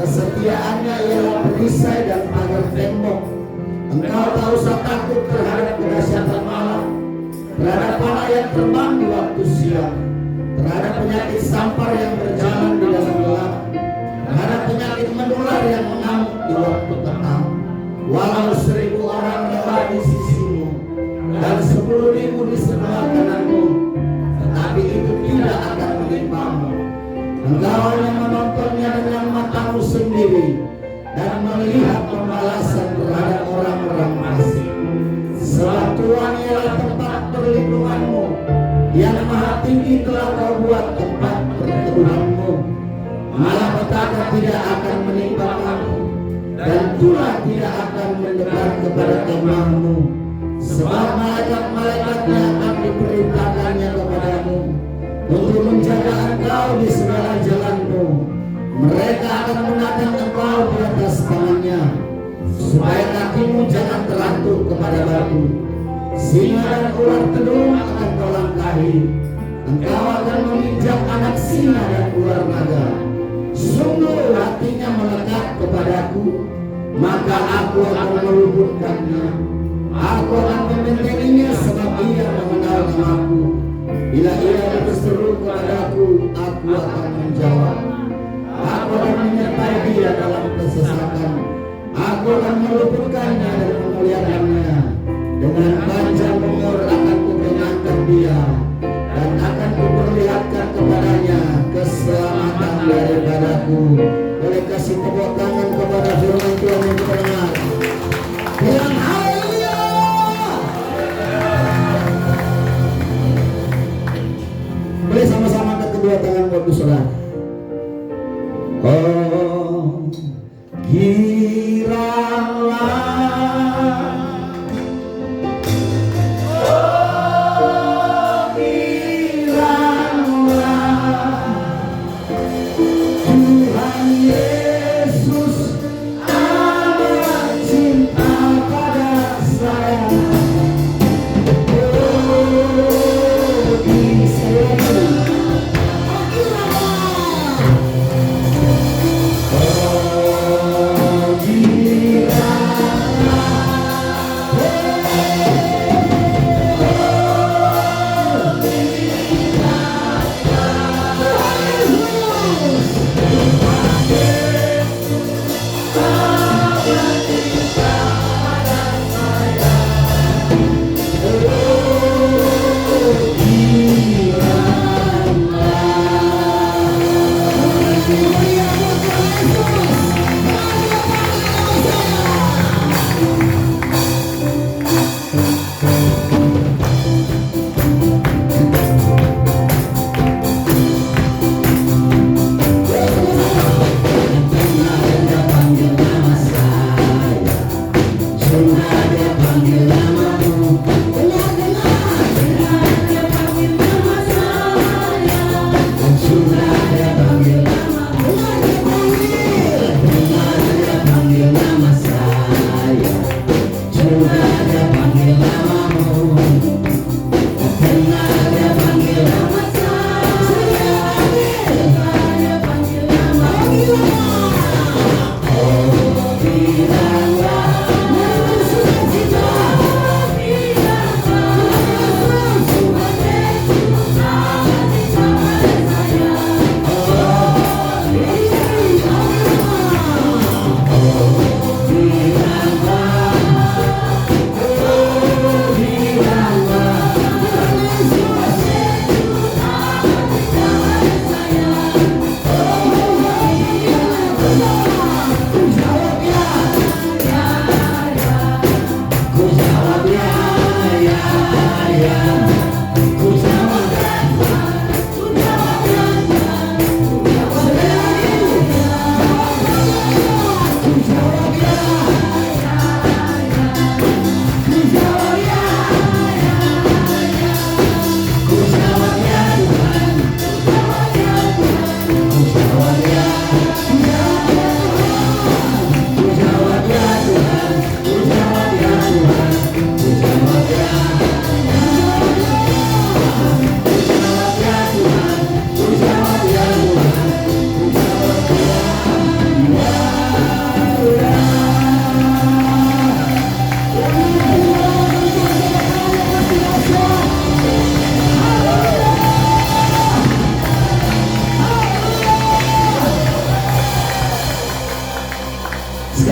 Kesetiaannya ialah perisai dan pagar tembok. Engkau tak usah takut terhadap kedahsyatan malam, terhadap panah yang terbang di waktu siang, terhadap penyakit sampar yang berjalan di dalam gelap, terhadap penyakit menular yang mengamuk di waktu petang. Walau 1000 orang rebah di sisimu dan 10.000 di sebelah kananmu, tetapi itu tidak akan menimpamu. Engkau hanya menontonnya dengan matamu sendiri dan melihat pembalasan terhadap orang-orang fasik. Sebab Tuhan ialah tempat perlindunganmu, yang maha tinggi telah kau buat tempat perteduhanmu. Malapetaka tidak akan menimpa kamu, dan tulah tidak akan mendekat kepada kemahmu. Sebab malaikat-malaikatnya akan diperintahkannya kepadamu untuk menjaga engkau di segala jalanmu. Mereka akan menatang engkau di atas tangannya, supaya kakimu jangan terantuk kepada batu. Singa dan ular telung akan kau langkahi. Engkau akan menginjak anak singa dan ular naga. Sungguh hatinya melekat kepadaku, maka aku akan meluputkannya. Aku akan membentenginya sebab ia mengenal namaku. Bila ia berseru kepadaku, aku akan menjawab. Aku akan menyertai dia dalam kesesatan. Aku akan meluputkannya dan memuliakannya. Dengan panjang umur akan kukenyangkan dia, dan akan kuperlihatkan kepadanya keselamatan daripadaku. Boleh kasih tepuk tangan kepada firman Tuhan yang kita dengar. Bilang haleluya. Boleh sama-sama angkat kedua tangan buat saudara. Oh, giralah.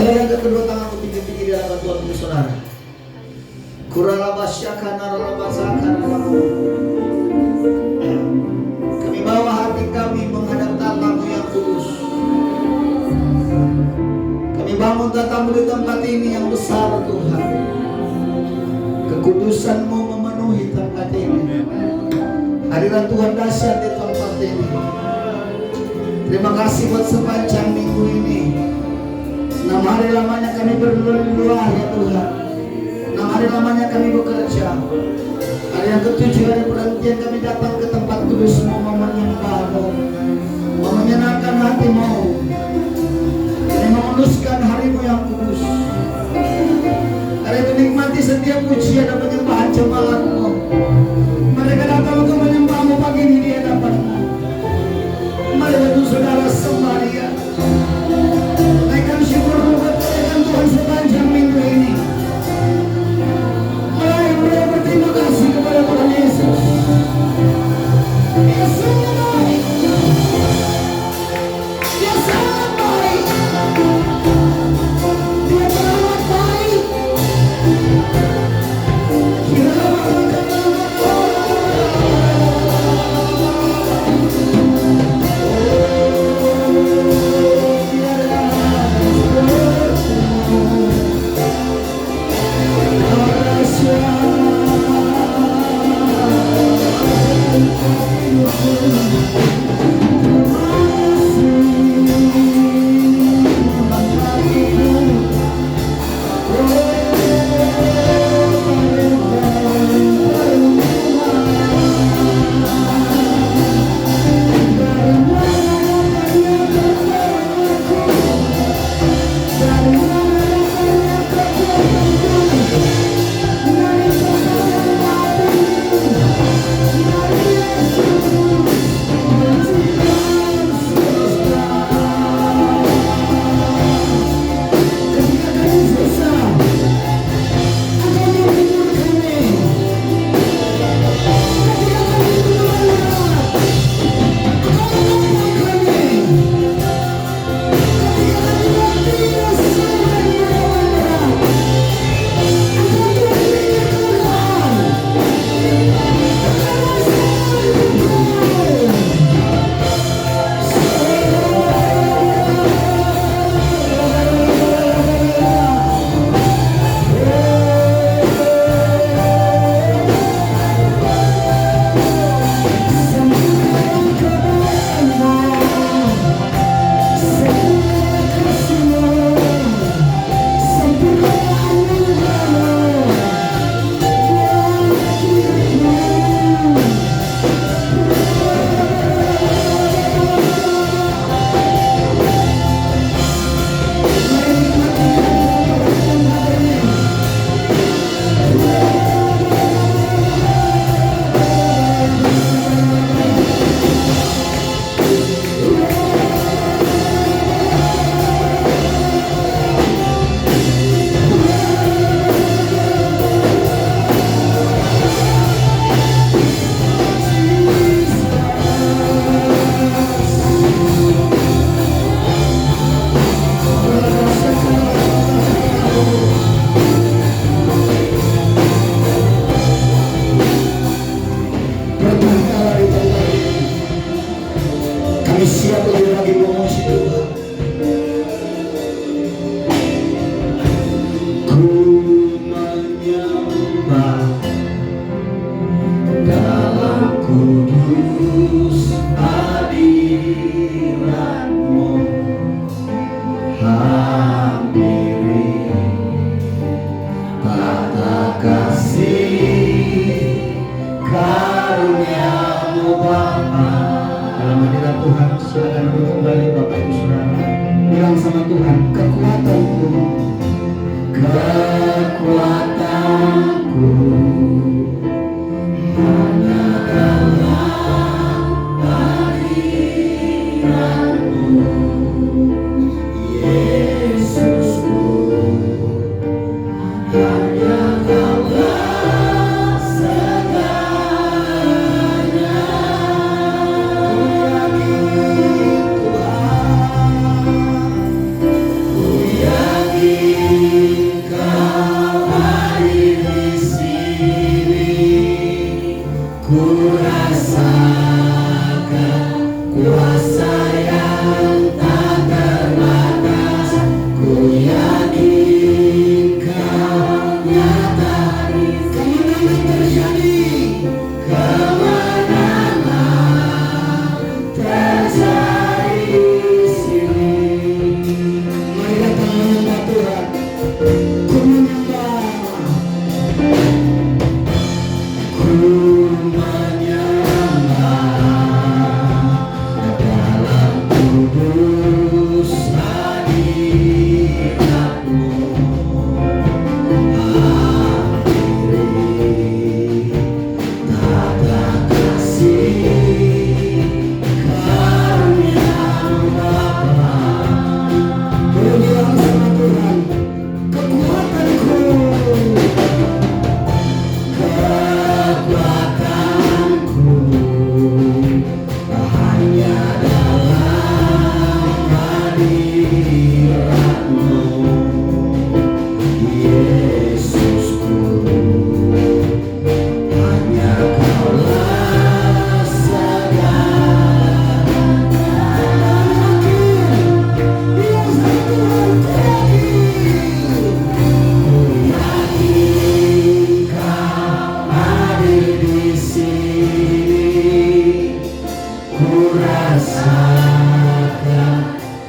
Saya angkat kedua tanganku tinggi-tinggi di hadapan Tuhan untuk saudara. Kami bawa hati kami menghadap tatamu yang kudus. Kami bangun tatamu di tempat ini yang besar Tuhan. Kekudusan-Mu memenuhi tempat ini. Hadirat Tuhan dahsyat di tempat ini. Terima kasih buat sepanjang minggu ini. 6 hari lamanya kami berdoa ya Tuhan. 6 hari lamanya kami bekerja. Hari yang ke-7 hari perhentian kami datang ke tempat kudus-Mu menyembah-Mu, menyenangkan hati-Mu. Kami menguduskan hari-Mu yang kudus. Hari itu nikmati setiap pujian dan penyembahan jemaat-Mu. Mereka datang untuk menyembah-Mu pagi ini di hadapan-Mu. Mari bantu saudara sembah Dia. Naikkan syukur buat Tuhan sepanjang minggu ini. Mari berterima kasih kepada Tuhan Yesus. Dia sangat baik. Dia sangat baik. Dia sangat baik.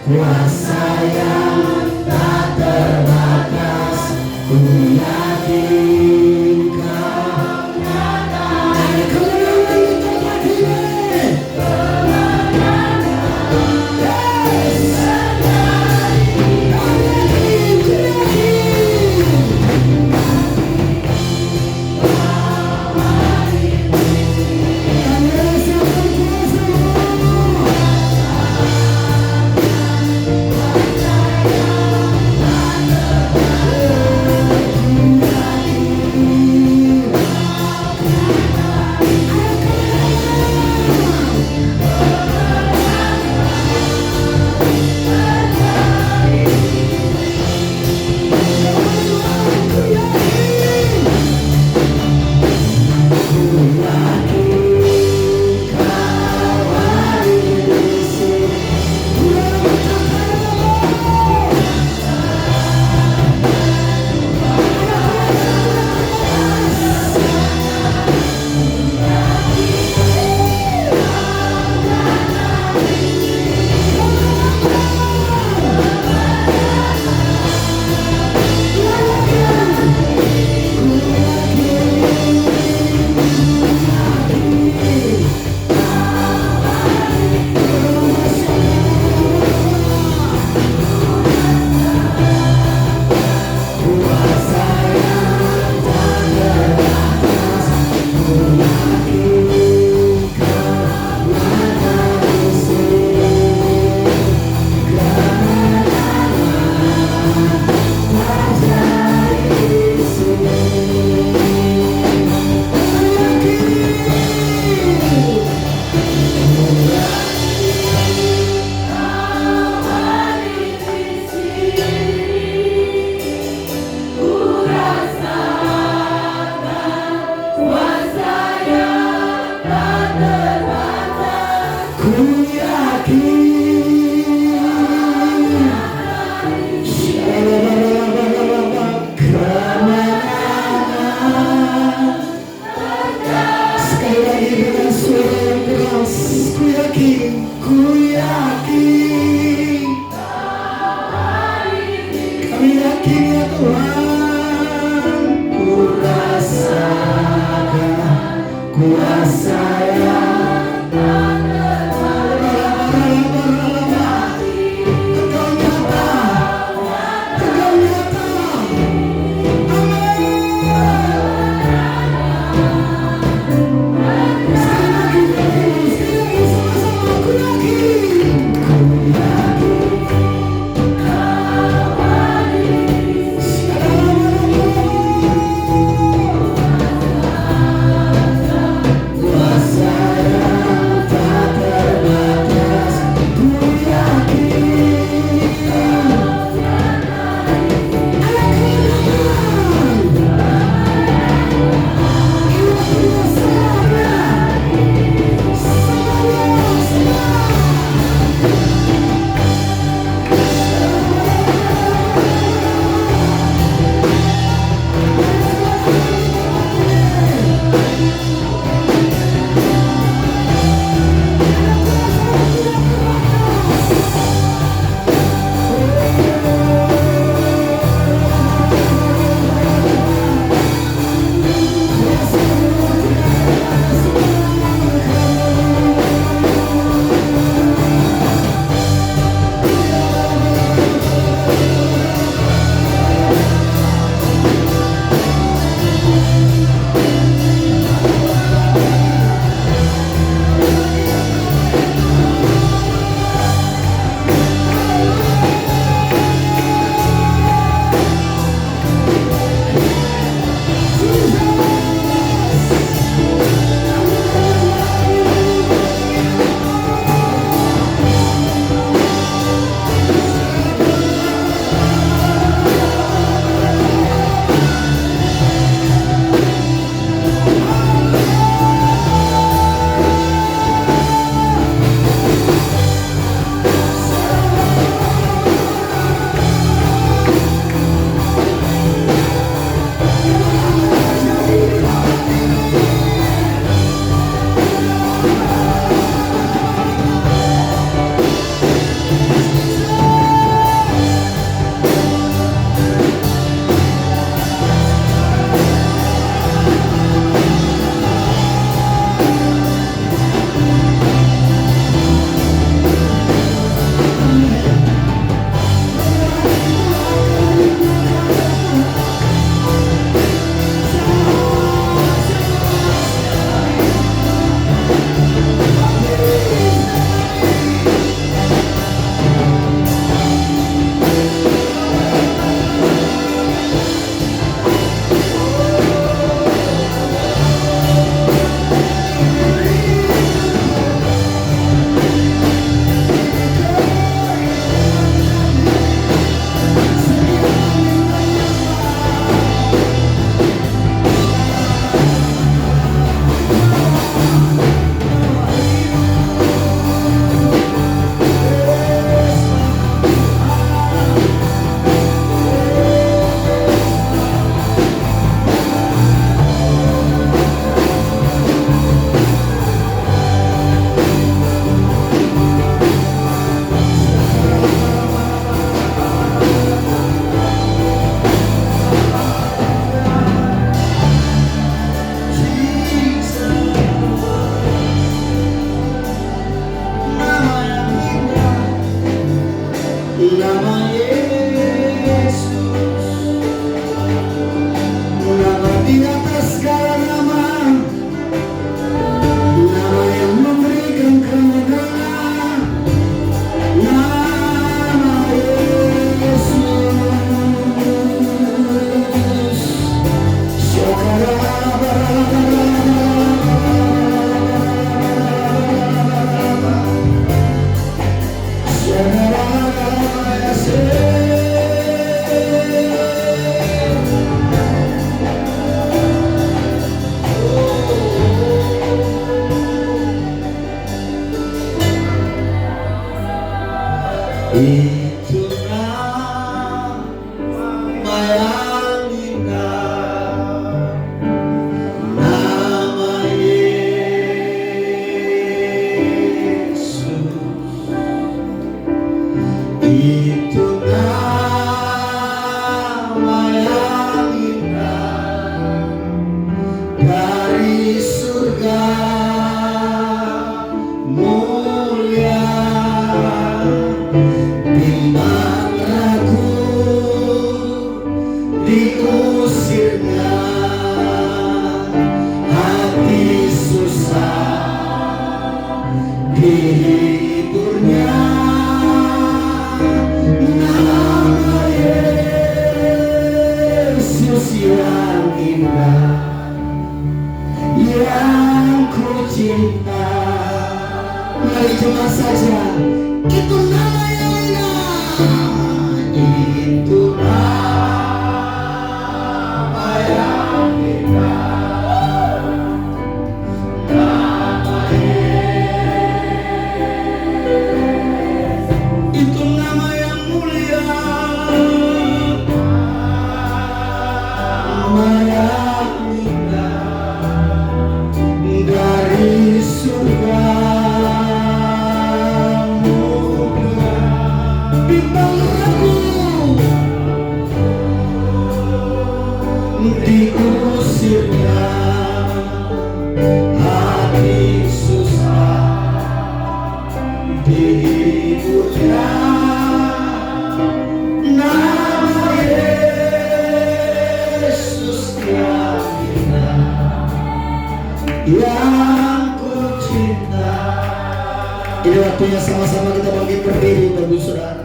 kuasa yang tak terbatas, ku yakin Kau nyata. Ada kemenangan di tempat ini. Yeah. nama Yesus, nama di atas segala nama, nama yang memberikan kemenangan, nama Yesus. Itu nama yang indah, nama Yesus. Itu nama yang indah dari surga mulia. Bimbang ragu diusirnya, hati susah dihiburnya. Nama Yesus yang indah, yang ku cinta. Mari cuma saja, itu nama yang indah, itu nama yang indah, nama Yesus. Itu nama yang mulia, nama yang indah dari surga. Bimbang ragu diusirnya, hati susah dihiburnya. Nama Yesus yang indah, yang ku cinta. Ini waktunya sama-sama kita bangkit berdiri, Bapak Saudara.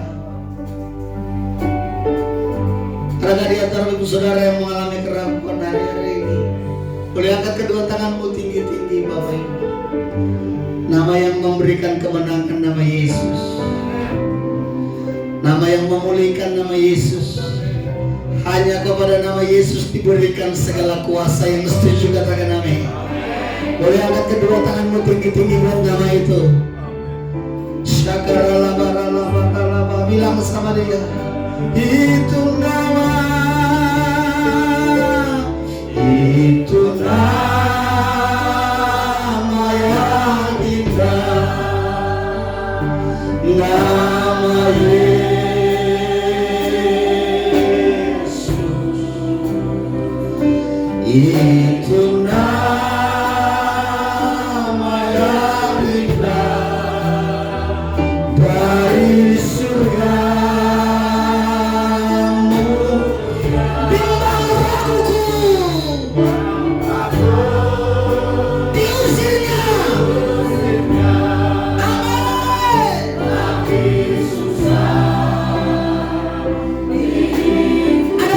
Ada di antara ibu saudara yang mengalami kerapuhan hari ini, boleh angkat kedua tanganmu tinggi-tinggi, Bapak Ibu. Nama yang memberikan kemenangan, nama Yesus. Nama yang memulihkan, nama Yesus. Hanya kepada nama Yesus diberikan segala kuasa. Yang setuju katakan amin. Boleh angkat kedua tanganmu tinggi-tinggi buat nama itu. Syakaralaba, bilang sama dia. Itu nama yang indah, nama Yesus. Itu nama yang indah dari surga. Ada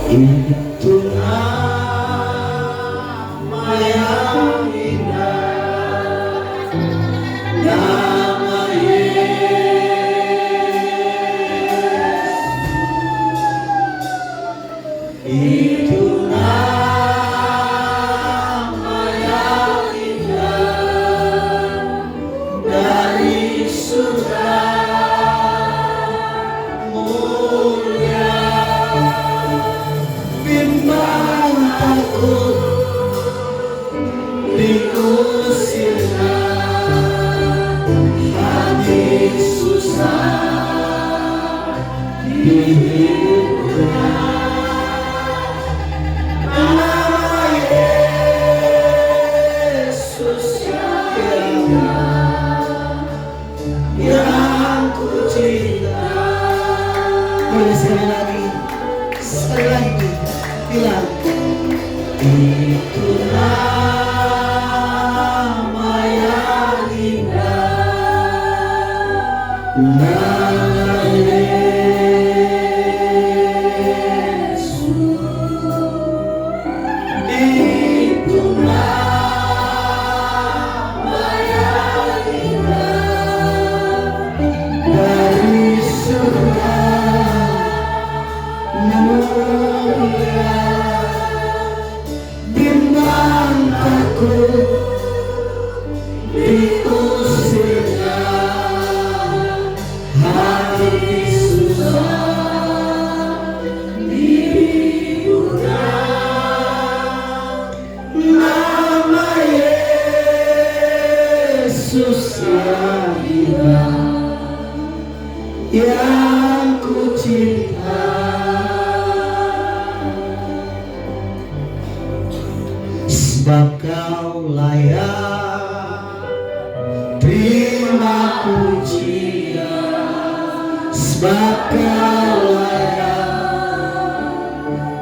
Itu nama yang indah, nama Yesus. Itu nama yang indah dari surga mulia. Bimbang takut diusirnya, hati susah dihiburnya. Nama Yesus yang ku cinta. Boleh sekali lagi bilang, itu nama yang indah, nama Yesus. Itu nama yang indah dari surga mulia. Bimbang takut diusirnya, hati susah dihiburnya. Nama Yesus yang indah, yang ku cinta. Sebab kau layak terima pujian, sebab kau layak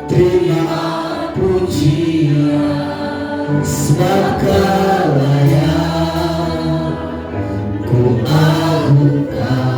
terima pujian, sebab kau layak ku agungkan.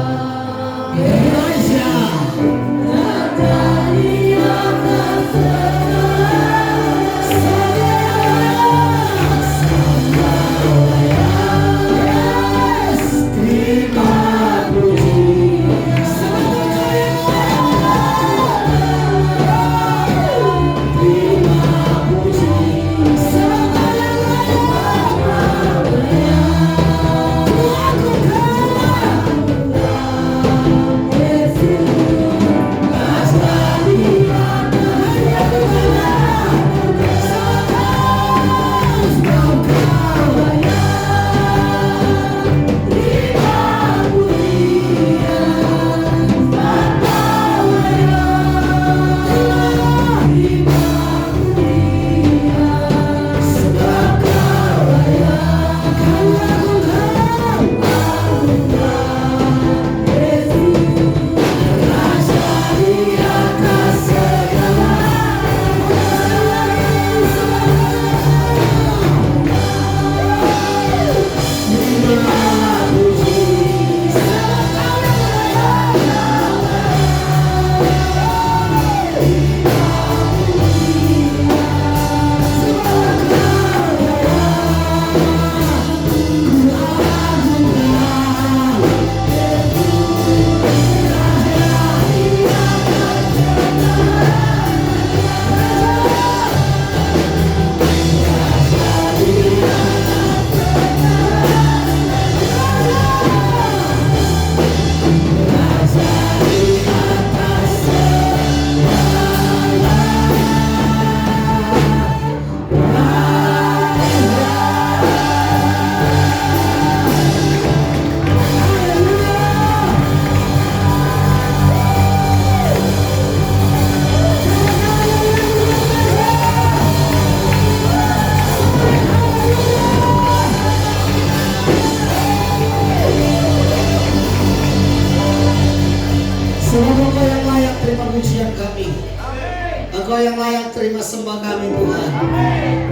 Engkau yang layak terima sembah kami Tuhan,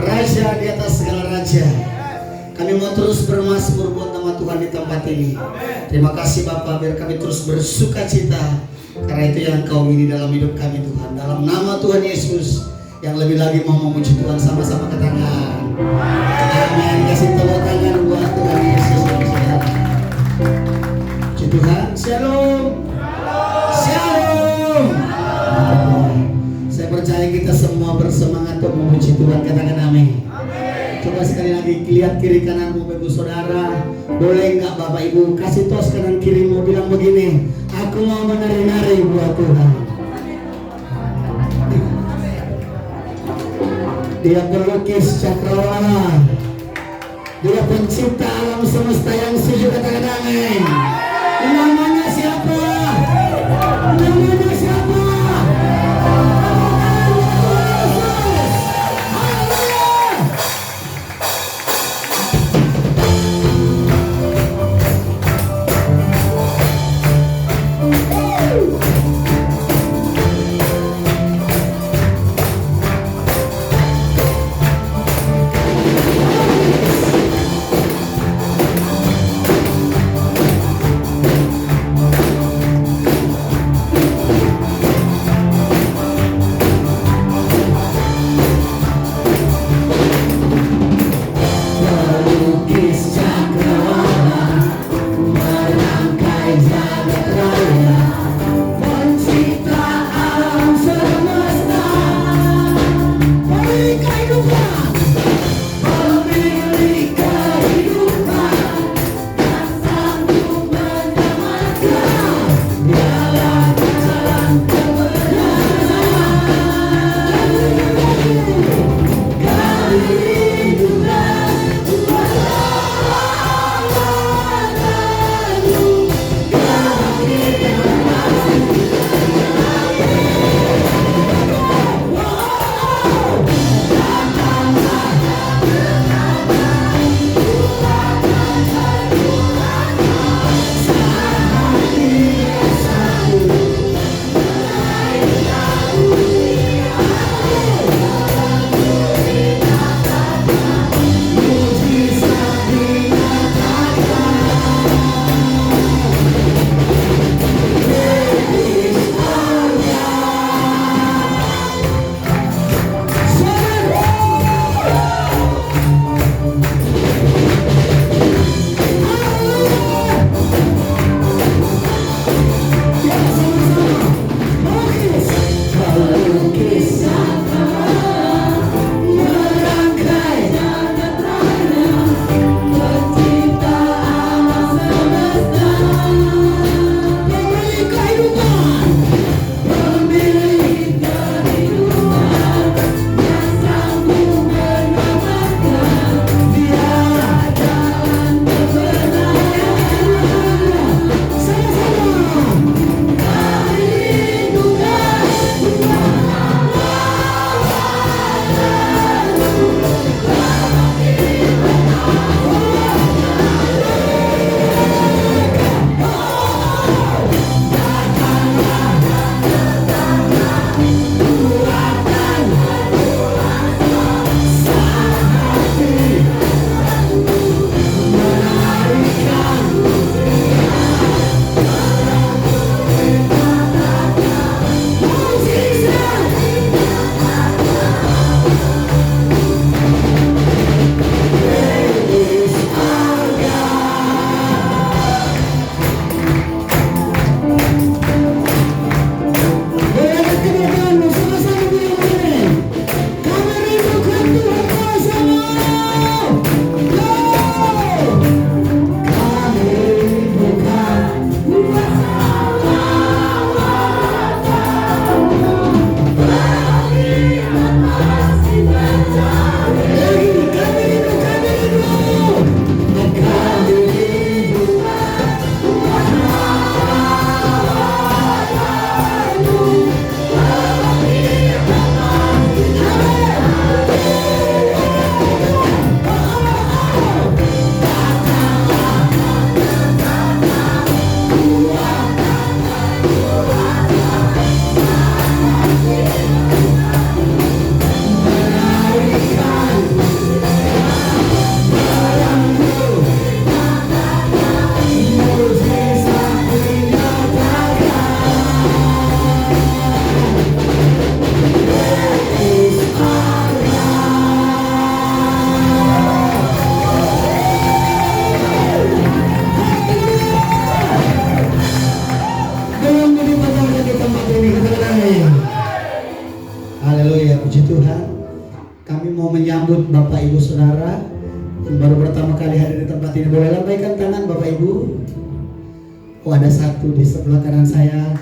Raja di atas segala raja. Kami mau terus bermazmur buat nama Tuhan di tempat ini. Terima kasih Bapak, biar kami terus bersuka cita Karena itu yang Kau ingin dalam hidup kami Tuhan. Dalam nama Tuhan Yesus, yang lebih lagi mau memuji Tuhan, sama-sama ke tangan. Amin. Kasih tepuk tangan buat Tuhan Yesus yang sehat. Puji Tuhan. Shalom. Shalom. Saya percaya kita semua bersemangat untuk memuji Tuhan. Katakan amin. Coba sekali lagi lihat kiri kananmu Bapak Saudara. Boleh enggak Bapak Ibu kasih tos kanan kirimu, bilang begini, aku mau menari-nari buat Tuhan. Dia pelukis cakrawala, Dia pencipta alam semesta yang sejuk. Katakan amin. Namanya siapa? Namanya siapa? menyambut Bapak Ibu Saudara yang baru pertama kali hadir di tempat ini. Boleh lambaikan tangan Bapak Ibu. Oh, ada satu di sebelah kanan saya.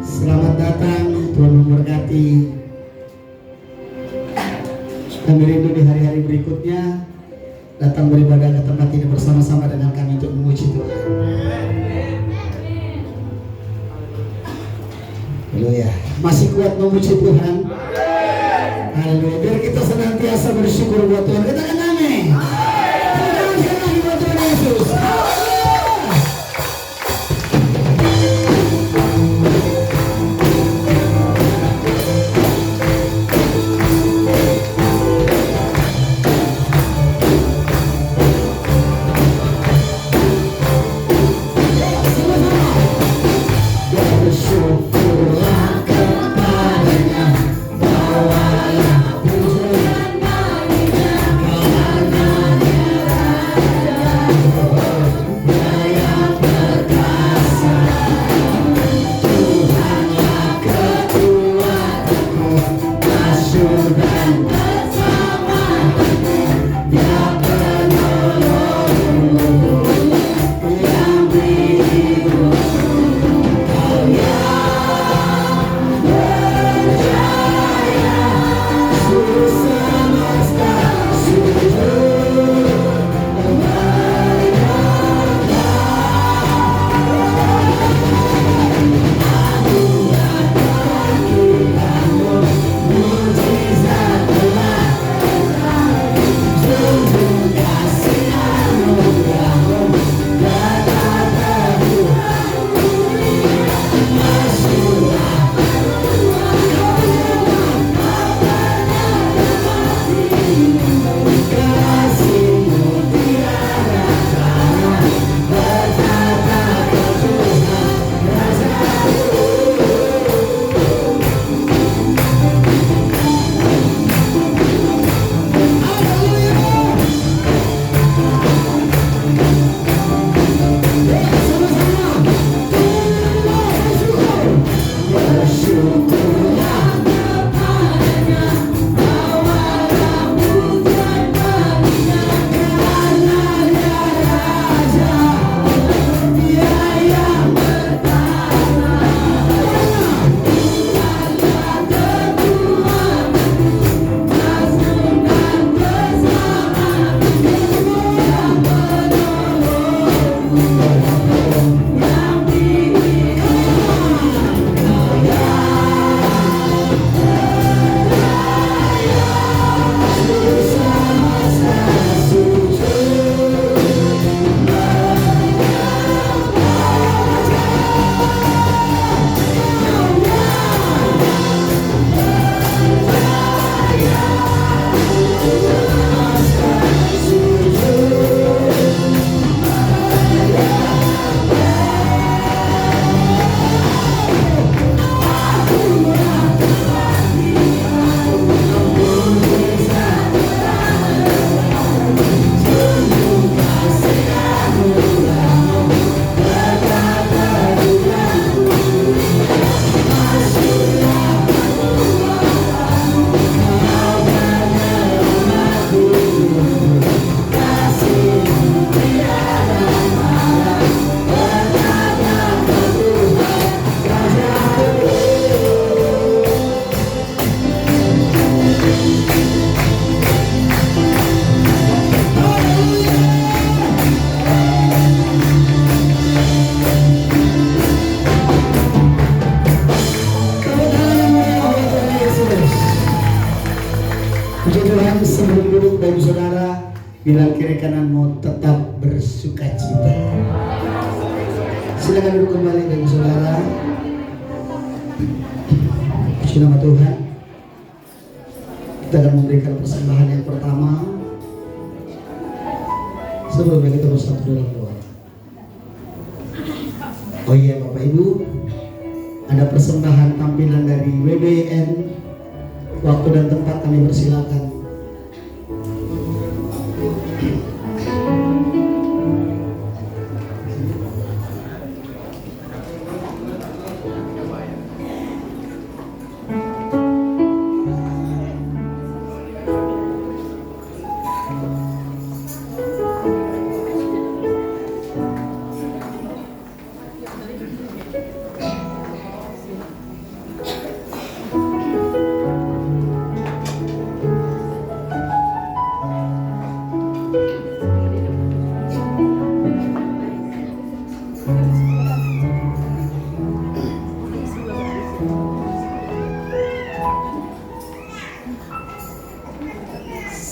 Selamat datang, Tuhan memberkati. Kami rindu di hari-hari berikutnya datang beribadah ke tempat ini bersama-sama dengan kami untuk memuji Tuhan. Haleluya. Masih kuat memuji Tuhan. Haleluya. Biar kita senantiasa bersyukur buat Tuhan. Katakan amin. Terima kasih buat Tuhan Yesus. Bila kiri kananmu tetap bersuka cita. Silakan duduk kembali Bapak Saudara. Puji nama Tuhan. Kita akan memberikan persembahan yang pertama. Sebelumnya kita bersatu dalam doa. Oh iya Bapak Ibu, ada persembahan tampilan dari WBN. Waktu dan tempat kami persilakan.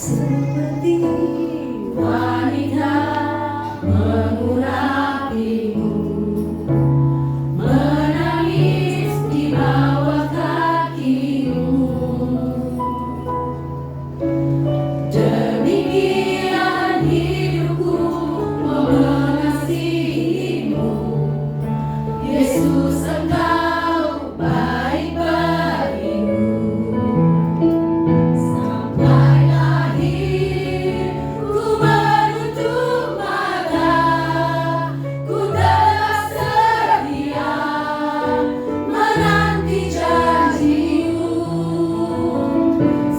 seperti wanita mengurapimu, menangis di bawah kakimu. Demikian hidupku mengasihimu, Yesus, Engkau baik bagiku. Sampai akhir ku menutup mata, ku tetap setia menanti janji-Mu.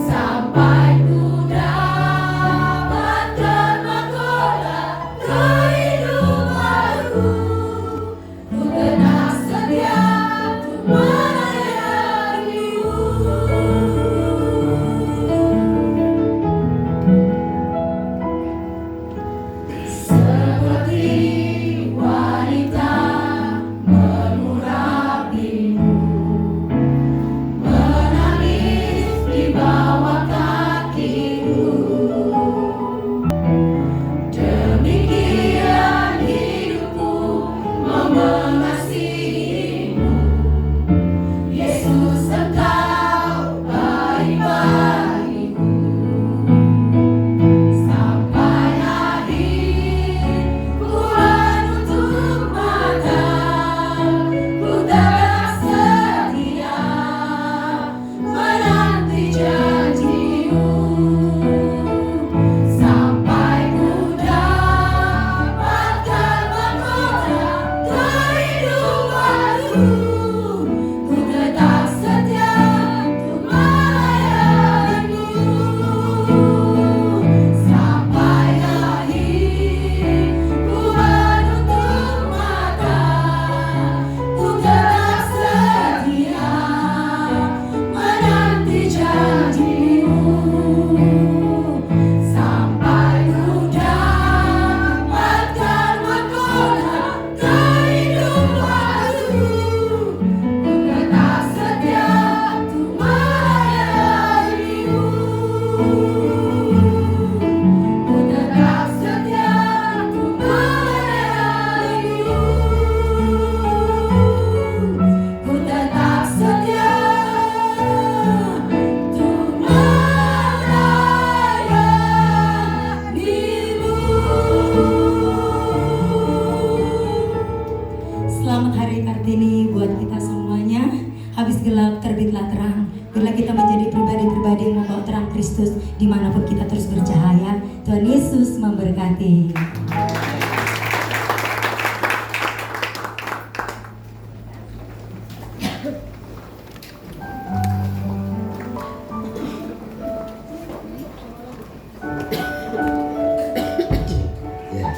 Sampai ku dapatkan mahkota kehidupanku, ku tetap setia untuk melayani-Mu. Seperti wanita mengurapimu, menangis di bawah kakimu. Demikian hidupku mengasihimu, Yesus, Engkau baik bagiku. Sampai akhir ku menutup mata, ku tetap setia menanti janji-Mu. Sampai ku dapatkan mahkota kehidupanku, ku tetap setia untuk melayani-Mu. Sampai akhir ku menutup mata, ku tetap setia menanti janji-Mu. Sampai ku dapatkan mahkota kehidupanku, ku tetap setia untuk melayani-Mu. Ku tetap setia untuk melayani-Mu. Ku tetap setia untuk melayani-Mu. Selamat Hari Kartini buat kita semuanya. Habis gelap terbitlah terang. Bila kita menjadi pribadi-pribadi yang membawa terang Kristus dimanapun kita terus bercahaya. Tuhan Yesus memberkati. Ya,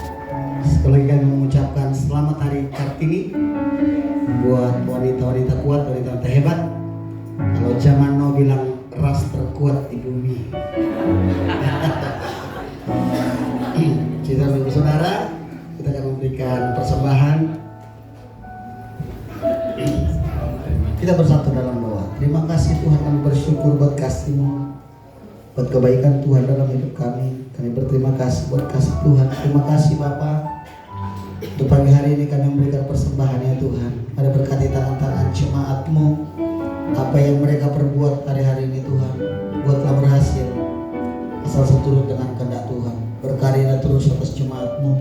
sekali lagi kami mengucapkan selamat Hari Kartini buat wanita-wanita kuat, wanita-wanita hebat. Kalau zaman now bilang ras terkuat di bumi. Kita bagi saudara, kita akan memberikan persembahan. Kita bersatu dalam doa. Terima kasih Tuhan, kami bersyukur buat kasih-Mu, buat kebaikan Tuhan dalam hidup kami. Kami berterima kasih buat kasih Tuhan. Terima kasih Bapa. Untuk pagi hari ini kami memberikan persembahan ya Tuhan. Ada berkati tangan-tangan jemaat-Mu. Apa yang mereka perbuat hari-hari ini Tuhan, buatlah berhasil. Asal seturut dengan kehendak Tuhan. Berkarya terus atas jemaat-Mu.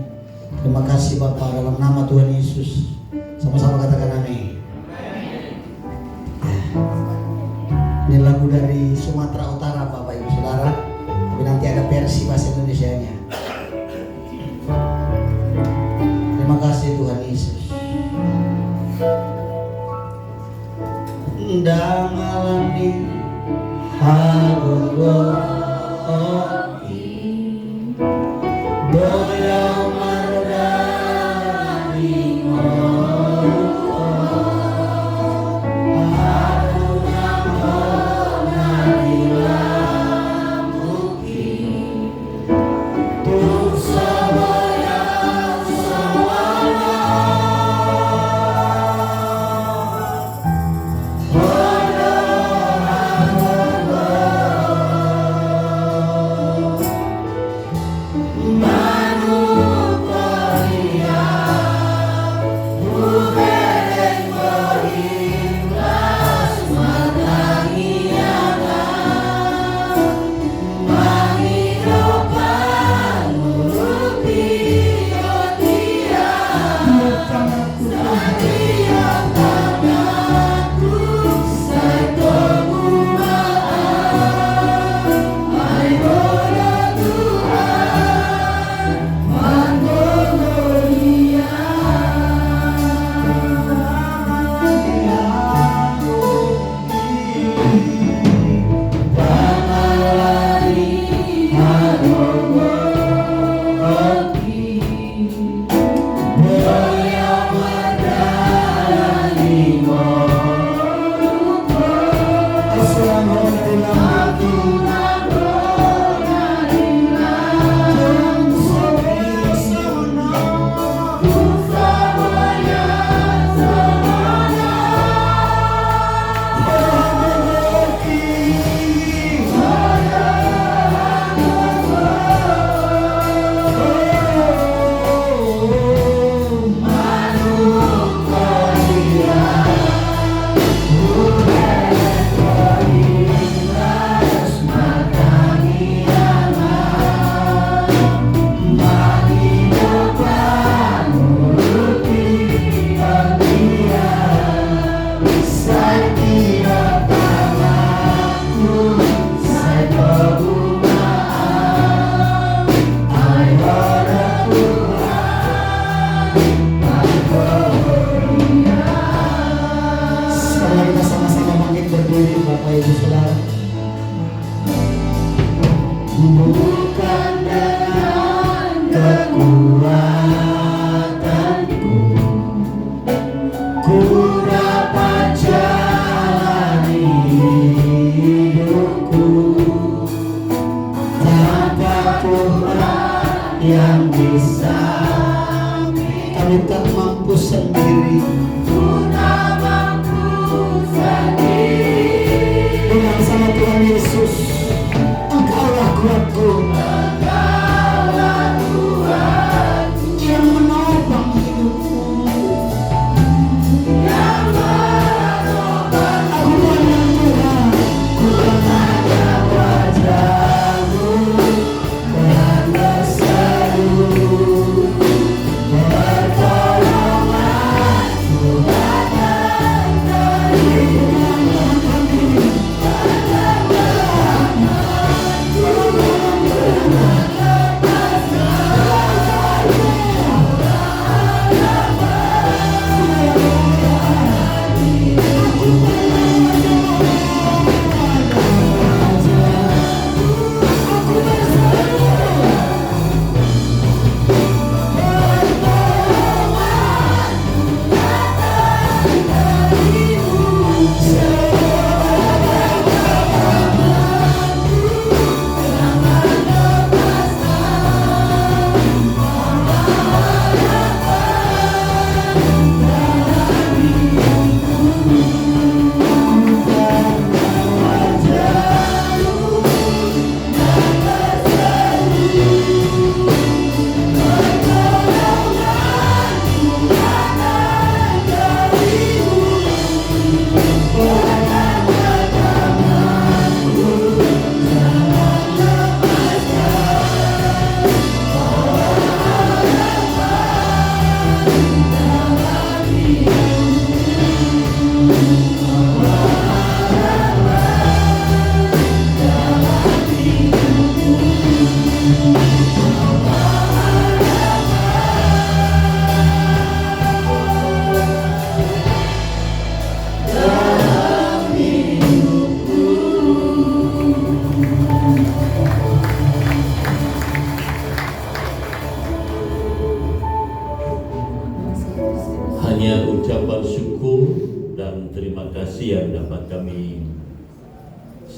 Terima kasih Bapa, dalam nama Tuhan Yesus. Sama-sama katakan amin. Ya. Ini lagu dari Sumatera Utara Bapak Ibu Saudara. Tapi nanti ada versi bahasa Indonesianya. Terima kasih Tuhan Yesus. Dangalani harugoti boyang mardani moruko harunang honani lamuki tung sabayang sawana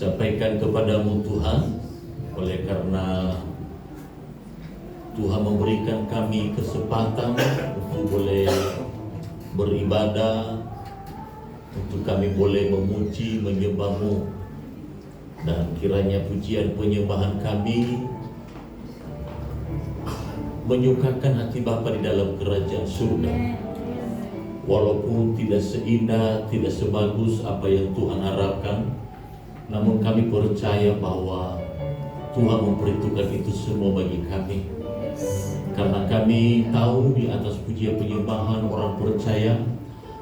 sampaikan kepadamu Tuhan, oleh karena Tuhan memberikan kami kesempatan untuk boleh beribadah, untuk kami boleh memuji, menyembah-Mu, dan kiranya pujian penyembahan kami menyukakan hati Bapa di dalam kerajaan surga. Walaupun tidak seindah, tidak sebagus apa yang Tuhan harapkan, namun kami percaya bahwa Tuhan memperhitungkan itu semua bagi kami. Karena kami tahu di atas pujian penyembahan orang percaya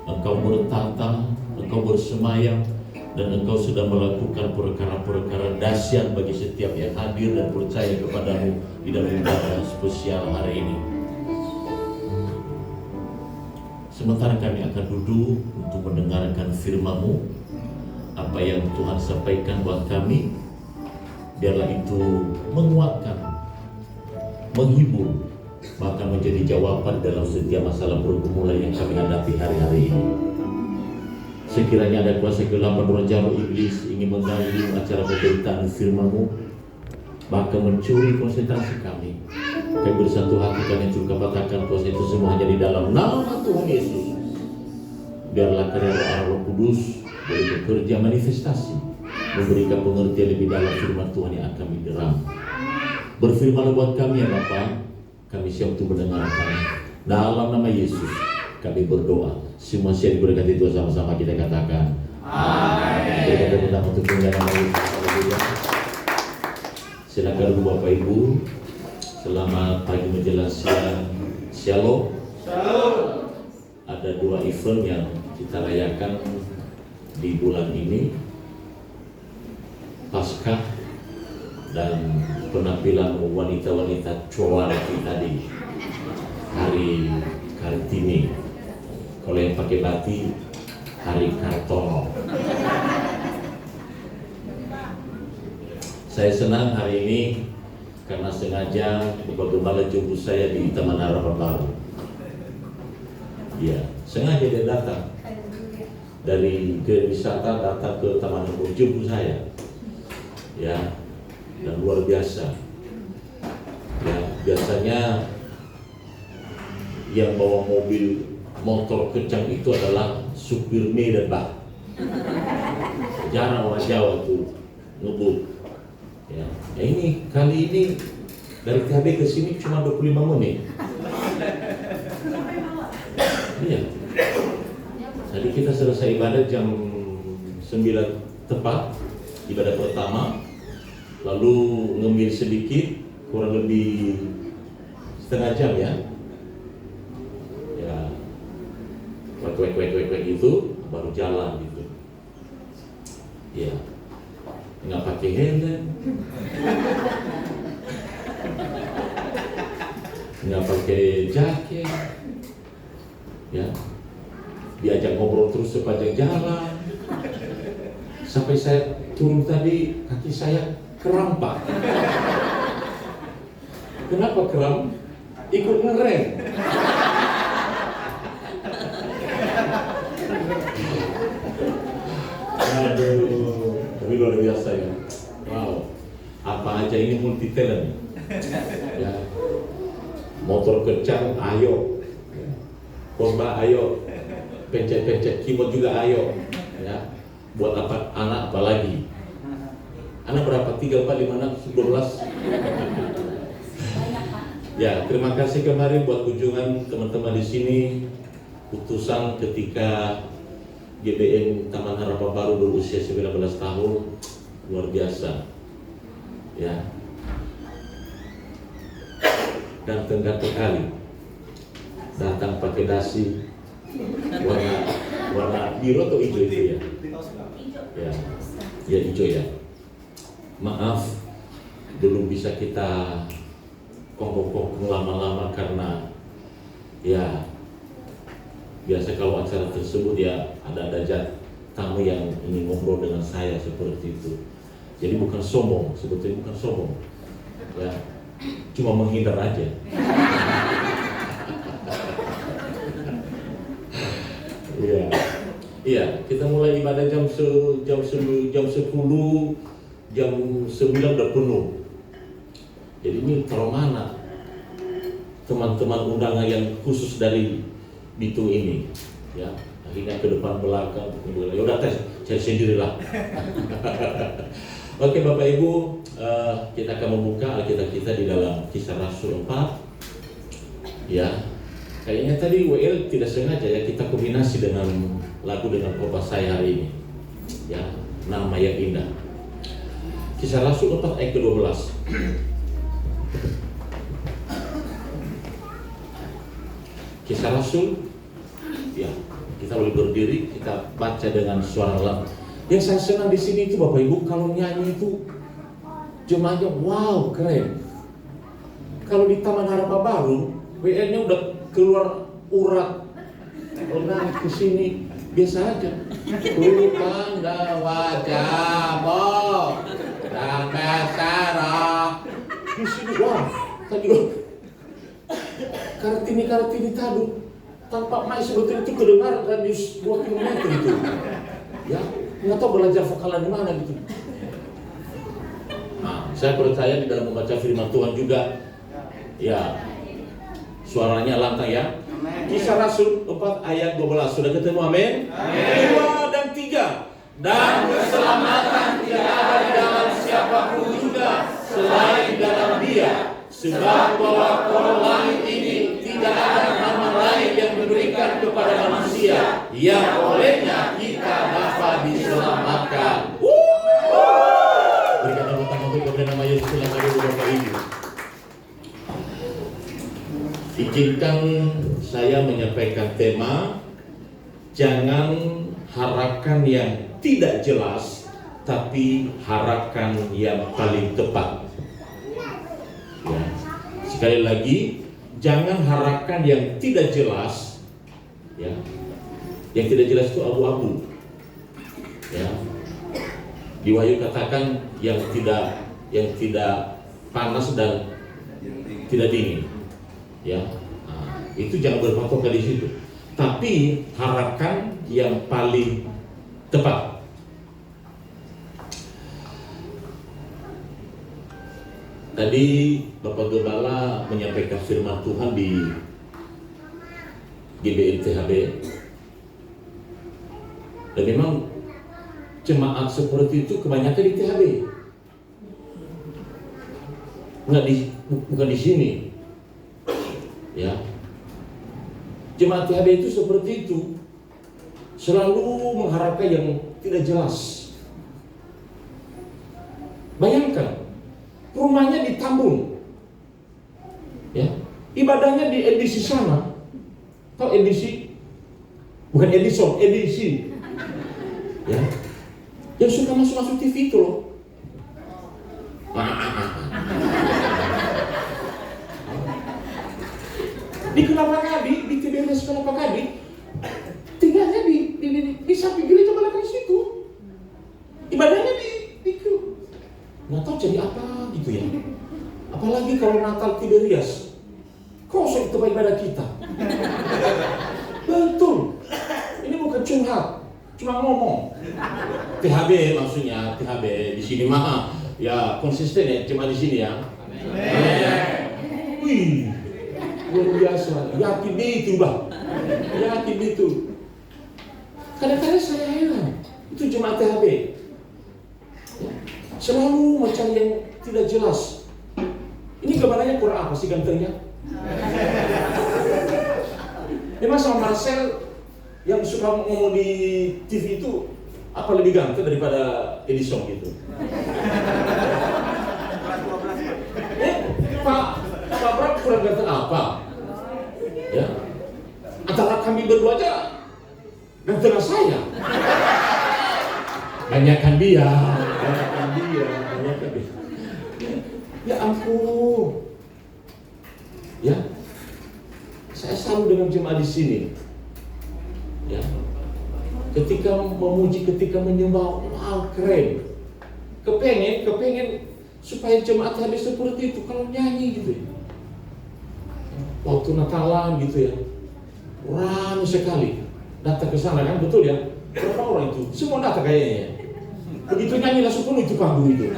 Engkau bertata, Engkau bersemayam, dan Engkau sudah melakukan perkara-perkara dahsyat bagi setiap yang hadir dan percaya kepadamu di dalam ibadah spesial hari ini. Sementara kami akan duduk untuk mendengarkan firman-Mu, apa yang Tuhan sampaikan buat kami, biarlah itu menguatkan, menghibur, bahkan menjadi jawaban dalam setiap masalah pergumulan yang kami hadapi hari-hari ini. Sekiranya ada kuasa kegelapan roh jahat iblis ingin mengganggu acara pemberitaan firman-Mu, bahkan mencuri konsentrasi kami, kami bersatu hati kami juga katakan kuasa itu semua hanya di dalam nama Tuhan Yesus. Biarlah karya Roh Kudus boleh bekerja manifestasi, memberikan pengertian lebih dalam firman Tuhan yang akan kami derang. Berfirmanlah buat kami ya Bapa, kami siap untuk mendengarkan. Dalam nama Yesus kami berdoa. Semua siap diberkati Tuhan, sama-sama kita katakan amin. Kita berdoa untuk kemuliaan nama Yesus. Silakan dulu Bapak Ibu. Selamat pagi menjelang siang. Shalom. Ada 2 event yang kita rayakan di bulan ini, Paskah dan penampilan wanita-wanita Coa kita di hari Kartini. Kalau yang pakai batik, hari Kartono. Saya senang hari ini karena sengaja Bapak Gembala jemput saya di Taman Harapan Baru. Ya, sengaja dia datang dari wisata datang ke Taman Harapan Baru jemput saya. Ya, dan luar biasa. Ya, biasanya yang bawa mobil motor kencang itu adalah supir mie dan bak. Jarang orang Jawa tuh ngebut. Ya, ini kali ini dari THB ke sini cuma 25 menit. Iya. Tadi kita selesai ibadah jam 9 tepat, ibadah pertama. Lalu ngemil sedikit, kurang lebih setengah jam ya. Ya, wek gitu, baru jalan gitu. Ya, nggak pakai helm, nggak pakai jaket, ya, diajak ngobrol terus sepanjang jalan. Sampai saya turun tadi, kaki saya kram Pak. Kenapa kram? Ikut ngerem. Aduh, tapi luar biasa ya. Wow, apa aja ini multi talent. Ya. Motor kencang, ayo. Korba, ayo. Pencet-pencet keyboard juga ayo. Ya. Buat apa anak apalagi? Anak berapa? 3, 4, 5, 6, 12? Ya, terima kasih kemarin buat kunjungan teman-teman di sini. Putusan ketika GBM Taman Harapan Baru berusia 19 tahun, luar biasa. Ya. Dan tenggat sekali. Datang pakai dasi warna biru atau hijau itu ya? Ya, ya hijau ya. Maaf, belum bisa kita kongkong lama-lama karena ya biasa kalau acara tersebut ya ada tamu yang ingin ngobrol dengan saya seperti itu. Jadi bukan sombong, sebetulnya bukan sombong, ya cuma menghindar aja. Ya, Iya, kita mulai ibadah jam 10, jam 9 udah penuh. Jadi ini taruh mana teman-teman undangan yang khusus dari Bitung ini, ya? Akhirnya ke depan belakang, ya udah tes, cari sendirilah. Oke Bapak Ibu, kita akan membuka Alkitab kita di dalam Kisah Rasul 4. Ya, kayaknya tadi WL tidak sengaja ya kita kombinasi dengan lagu dengan khotbah saya hari ini. Ya, nama yang indah. Kisah Rasul 4 ayat ke-12. Kisah Rasul, ya, kita boleh berdiri, kita baca dengan suara lembut. Yang saya senang di sini itu Bapak Ibu, kalau nyanyi itu jemaahnya wow keren. Kalau di Taman Harapan Baru, WL-nya udah keluar urat, udah ke sini biasa aja. Tanda wajahmu dan bersarang. Di sini wah, tadi Kartini tadu tanpa main sebetulnya itu kedengar radius 2 km itu. Ya, nggak tahu belajar vokalan di mana gitu. Nah, saya percaya di dalam membaca firman Tuhan juga, ya suaranya lantang ya. Kisah Rasul 4 ayat 12 sudah ketemu, amin. 2 dan 3. Dan keselamatan tidak ada di dalam siapapun juga selain dalam Dia. Sebab bahwa kolom langit ini tidak ada nama lain yang diberikan kepada manusia yang olehnya kita dapat diselamatkan. Berikan tepuk tangan kepada nama Yesus yang ada di Bapak Ibu. Izinkan saya menyampaikan tema, jangan harapkan yang tidak jelas, tapi harapkan yang paling tepat. Ya. Sekali lagi, jangan harapkan yang tidak jelas, ya. Yang tidak jelas itu abu-abu. Ya. Di Wahyu katakan yang tidak panas dan tidak dingin. Ya. Nah, itu jangan berpatokan di situ. Tapi harapkan yang paling tepat. Tadi Bapak Gembala menyampaikan firman Tuhan di GBI THB. Dan memang jemaat seperti itu kebanyakan di THB. Bukan di sini. Ya. Jemaat THB itu seperti itu. Selalu mengharapkan yang tidak jelas. Bayangkan, rumahnya di Tambun, ya, ibadahnya di edisi sana. Tahu edisi? Bukan Edison, edisi. Ya, yang suka masuk TV itu loh. Di Kelapa Gading, di TBS Kelapa Gading, tinggalnya di samping gereja belakang situ. Ibadahnya di nggak tahu jadi apa gitu ya. Apalagi kalau Natal Tiberias, kosong tempat ibadah kita. Betul. Ini bukan curhat, cuma ngomong. THB maksudnya, THB di sini mah ya konsisten ya, cuma di sini ya. Wih, luar biasa. Yakin itu bah, yakin itu. Kadang-kadang saya heran, itu jemaat THB. Selalu mencari yang tidak jelas. Ini gambarannya kurang apa sih gantengnya? Memang sama Marcel yang suka ngomong di TV itu apa lebih ganteng daripada Edison gitu? Pak Bram kurang ganteng apa? Ya, antara kami berdua aja ganteng saya. Banyakkan dia. Ya ampun. Ya. Saya selalu dengan jemaat di sini. Ya. Ketika memuji, ketika menyembah, wow keren. Kepengen supaya jemaat habis seperti itu kalau nyanyi gitu ya. Waktu Natalan gitu ya. Ramai sekali datang ke sana kan, betul ya? Berapa orang itu? Semua datang kayaknya. Begitu nyanyi langsung penuh itu panggung itu.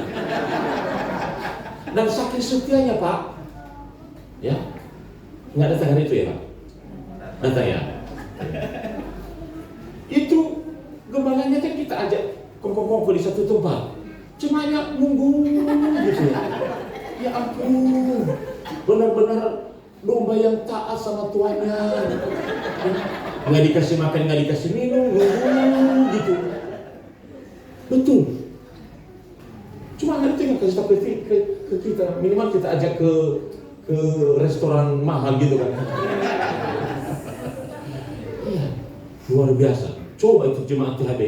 Dan saking setianya Pak, ya, nggak datang hari itu ya Pak? Datang ya. Itu gembalanya kan kita ajak kongkong-kongkong di satu tempat. Cuma hanya nunggu gitu. Ya ampun, benar-benar domba yang taat sama tuannya. Nggak dikasih makan, nggak dikasih minum, nunggu gitu. Betul. Cuma nggak itu yang kasih tahu ke kita. Minimal kita ajak ke restoran mahal gitu kan. Iya, luar biasa. Coba itu jemaat THB.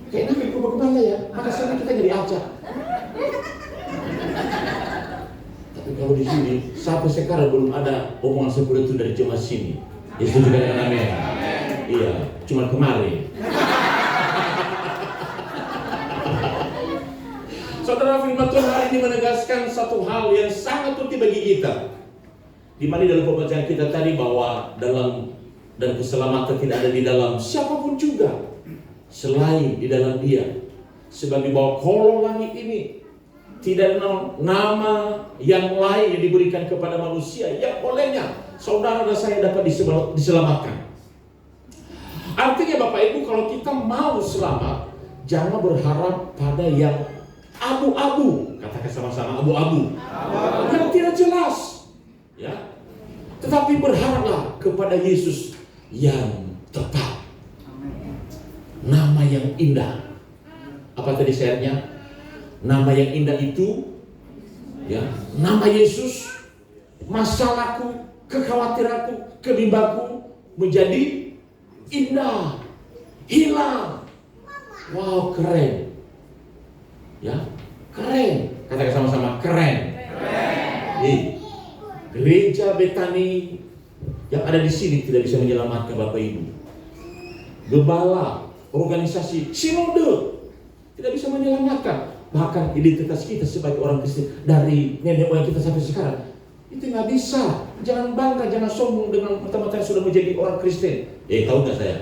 Kayaknya kayak kebal ya. Maka sana kita jadi acak. Tapi kalau di sini sampai sekarang belum ada omongan seperti itu dari jemaat sini. Ya setuju dengan amin. Iya, cuma kemarin. Saudara, firman Tuhan hari ini menegaskan satu hal yang sangat penting bagi kita. Di mana dalam pembacaan kita tadi bahwa dalam dan keselamatan tidak ada di dalam siapapun juga selain di dalam Dia. Sebagai bahwa kolong langit ini tidak ada nama yang lain yang diberikan kepada manusia yang olehnya saudara dan saya dapat diselamatkan. Artinya Bapak Ibu, kalau kita mau selamat, jangan berharap pada yang abu-abu, katakan sama-sama abu-abu, yang tidak jelas, ya. Tetapi berharaplah kepada Yesus yang tepat, nama yang indah. Apa tadi syaratnya? Nama yang indah itu, ya, nama Yesus. Masalahku, kekhawatiranku, kebimbanganku menjadi indah, hilang. Wow, keren. Ya, keren. Katakan sama-sama keren. Gereja Betani yang ada di sini tidak bisa menyelamatkan Bapak Ibu. Gembala, organisasi, sinode tidak bisa menyelamatkan. Bahkan identitas kita sebagai orang Kristen dari nenek moyang kita sampai sekarang itu nggak bisa. Jangan bangga, jangan sombong dengan teman-teman yang sudah menjadi orang Kristen. Tahu nggak saya?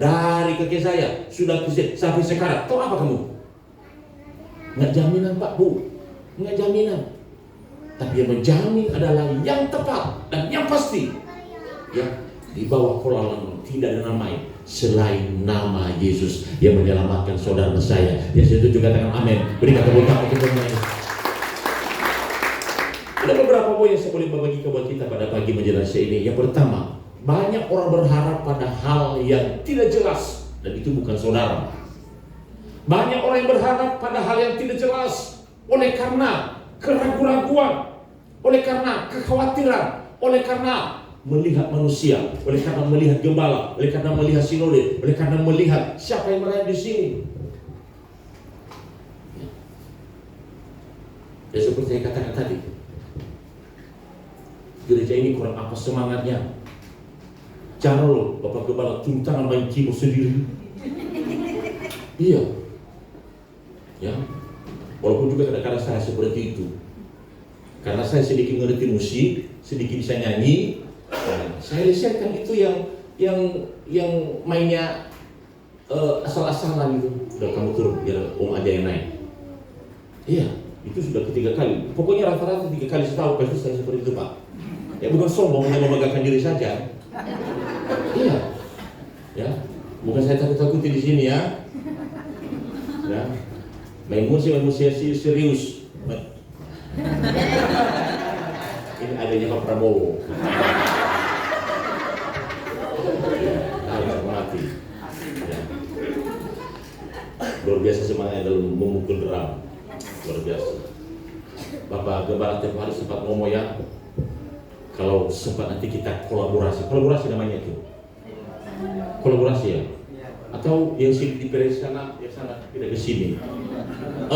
Dari kakek saya sudah Kristen sampai sekarang. Tahu apa kamu? Nggak jaminan Pak Bu, nggak jaminan. Tapi yang menjamin adalah yang tepat dan yang pasti. Ya, di bawah kolam tidak ada nama lain selain nama Yesus yang menyelamatkan saudara saya. Ya, saya setuju, katakan amin. Berikan tepuk tangan untuk Tuhan. Ada beberapa poin yang saya boleh berbagi kepada kita pada pagi menjelang ini. Yang pertama, banyak orang berharap pada hal yang tidak jelas dan itu bukan saudara. Banyak orang yang berharap pada hal yang tidak jelas oleh karena keraguan-raguan, oleh karena kekhawatiran, oleh karena melihat manusia, oleh karena melihat gembala, oleh karena melihat sinode, oleh karena melihat siapa yang melayani di sini. Ya, seperti saya katakan tadi, gereja ini kurang apa semangatnya. Jangan loh Bapak Gembala turun tangan main keyboard sendiri. Iya. Ya, walaupun juga kadang-kadang saya seperti itu, karena saya sedikit mengerti musik, sedikit bisa nyanyi, saya lihatkan itu yang mainnya asal-asalan gitu. Udah kamu turun, biar om aja yang naik. Iya, itu sudah ketiga kali. Pokoknya rata-rata 3 kali setahun pasti saya seperti itu Pak. Ya bukan sombong, hanya membanggakan diri saja. Iya, ya, bukan saya takut-takuti di sini ya. Ya. Main musik serius. Ini adanya Pak Prabowo. Harus mati. Ya. Luar biasa semangatnya dalam memukul drum. Luar biasa. Bapak Gembala tiap hari sempat ngomong ya, kalau sempat nanti kita kolaborasi namanya itu. Kolaborasi ya. Atau yang sini di sana, yang sana tidak ke sini.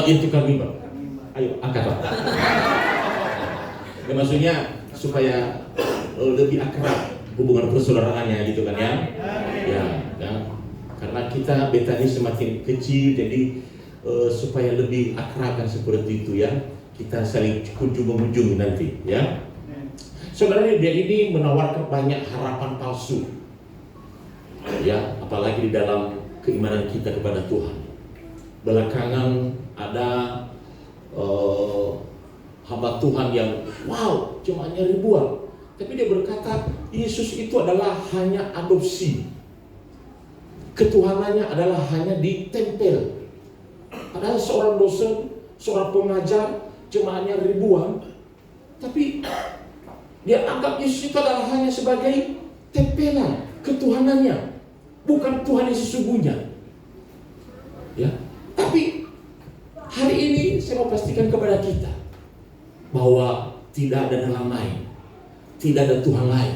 Itu kami Pak. Ayo angkat Pak. Ya, maksudnya supaya lebih akrab hubungan persaudaraannya gitu kan ya. Ya. Karena kita Betani semakin kecil, jadi supaya lebih akrab kan seperti itu ya. Kita saling kunjung-mengunjungi nanti ya. Saudara, dia ini menawarkan banyak harapan palsu. Ya, apalagi di dalam keimanan kita kepada Tuhan. Belakangan ada hamba Tuhan yang wow, jemaahnya ribuan, tapi dia berkata Yesus itu adalah hanya adopsi, ketuhanannya adalah hanya ditempel. Padahal seorang dosen, seorang pengajar, jemaahnya ribuan, tapi dia anggap Yesus itu adalah hanya sebagai tempelan ketuhanannya, bukan Tuhan yang sesungguhnya. Ya, tapi hari ini saya mau pastikan kepada kita bahwa tidak ada nama lain, tidak ada Tuhan lain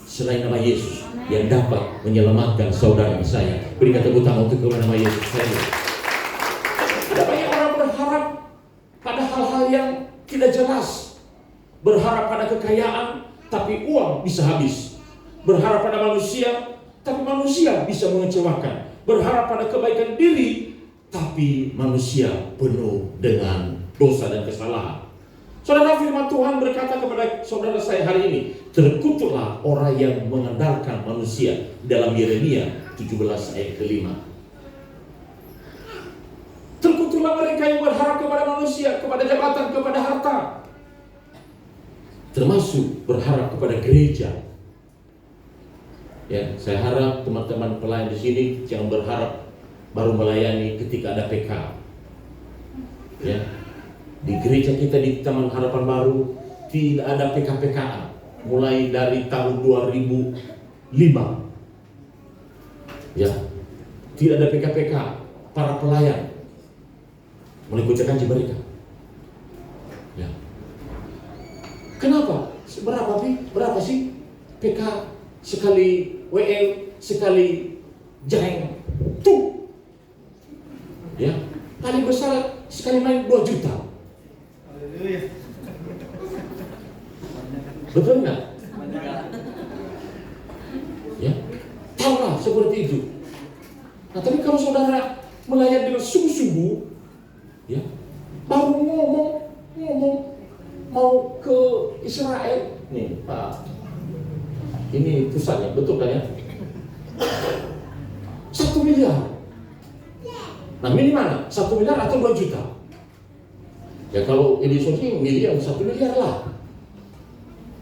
selain nama Yesus yang dapat menyelamatkan saudara saya. Berikan tepuk tangan untuk nama Yesus. Ada banyak orang berharap pada hal-hal yang tidak jelas, berharap pada kekayaan, tapi uang bisa habis. Berharap pada manusia, tapi manusia bisa mengecewakan. Berharap pada kebaikan diri, tapi manusia penuh dengan dosa dan kesalahan. Saudara, firman Tuhan berkata kepada saudara saya hari ini, terkutuklah orang yang mengandalkan manusia, dalam Yeremia 17 ayat ke-5. Terkutuklah mereka yang berharap kepada manusia, kepada jabatan, kepada harta, termasuk berharap kepada gereja. Ya, saya harap teman-teman pelayan di sini jangan berharap baru melayani ketika ada PK. Ya, di gereja kita di Taman Harapan Baru tidak ada PK-PKan mulai dari tahun 2005. Ya, tidak ada PK-PK para pelayan mengikuti janji mereka. Ya. Kenapa? Berapa sih PK sekali WL sekali jeng tuh? Ya, paling besar sekali main 2 juta. Betul nggak? Ya, tahulah seperti itu. Nah, tapi kalau saudara melayani dengan sungguh-sungguh, ya, baru ngomong mau ke Israel, nih Pak, ini pusatnya, betul kan ya? 1 miliar. Nah, minimal 1 miliar atau 2 juta. Ya kalau ini sosial miliar, 1 miliar lah.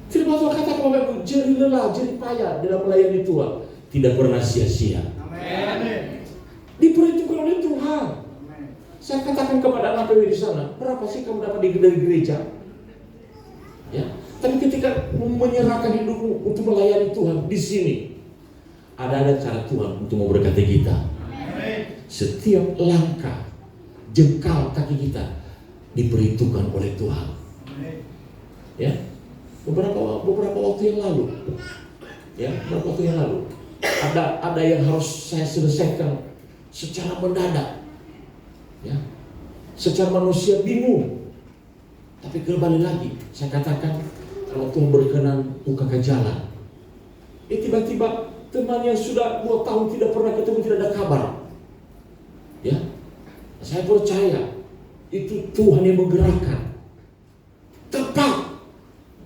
Firman Tuhan kata kepada aku, jerih lelah, jerih payah dalam melayani Tuhan, tidak pernah sia-sia. Amin. Diperhitungkan oleh Tuhan. Saya katakan kepada anak PW di sana, berapa sih kamu dapat dari gereja? Ya, tapi ketika menyerahkan hidupmu untuk melayani Tuhan di sini, ada cara Tuhan untuk memberkati kita. Setiap langkah jengkal kaki kita diperhitungkan oleh Tuhan. Ya, beberapa waktu yang lalu, ada yang harus saya selesaikan secara mendadak. Ya, secara manusia bingung. Tapi kembali lagi, saya katakan kalau Tuhan berkenan bukakan jalan. Tiba-tiba teman yang sudah 2 tahun tidak pernah ketemu, tidak ada kabar. Ya, saya percaya itu Tuhan yang menggerakkan. Tepat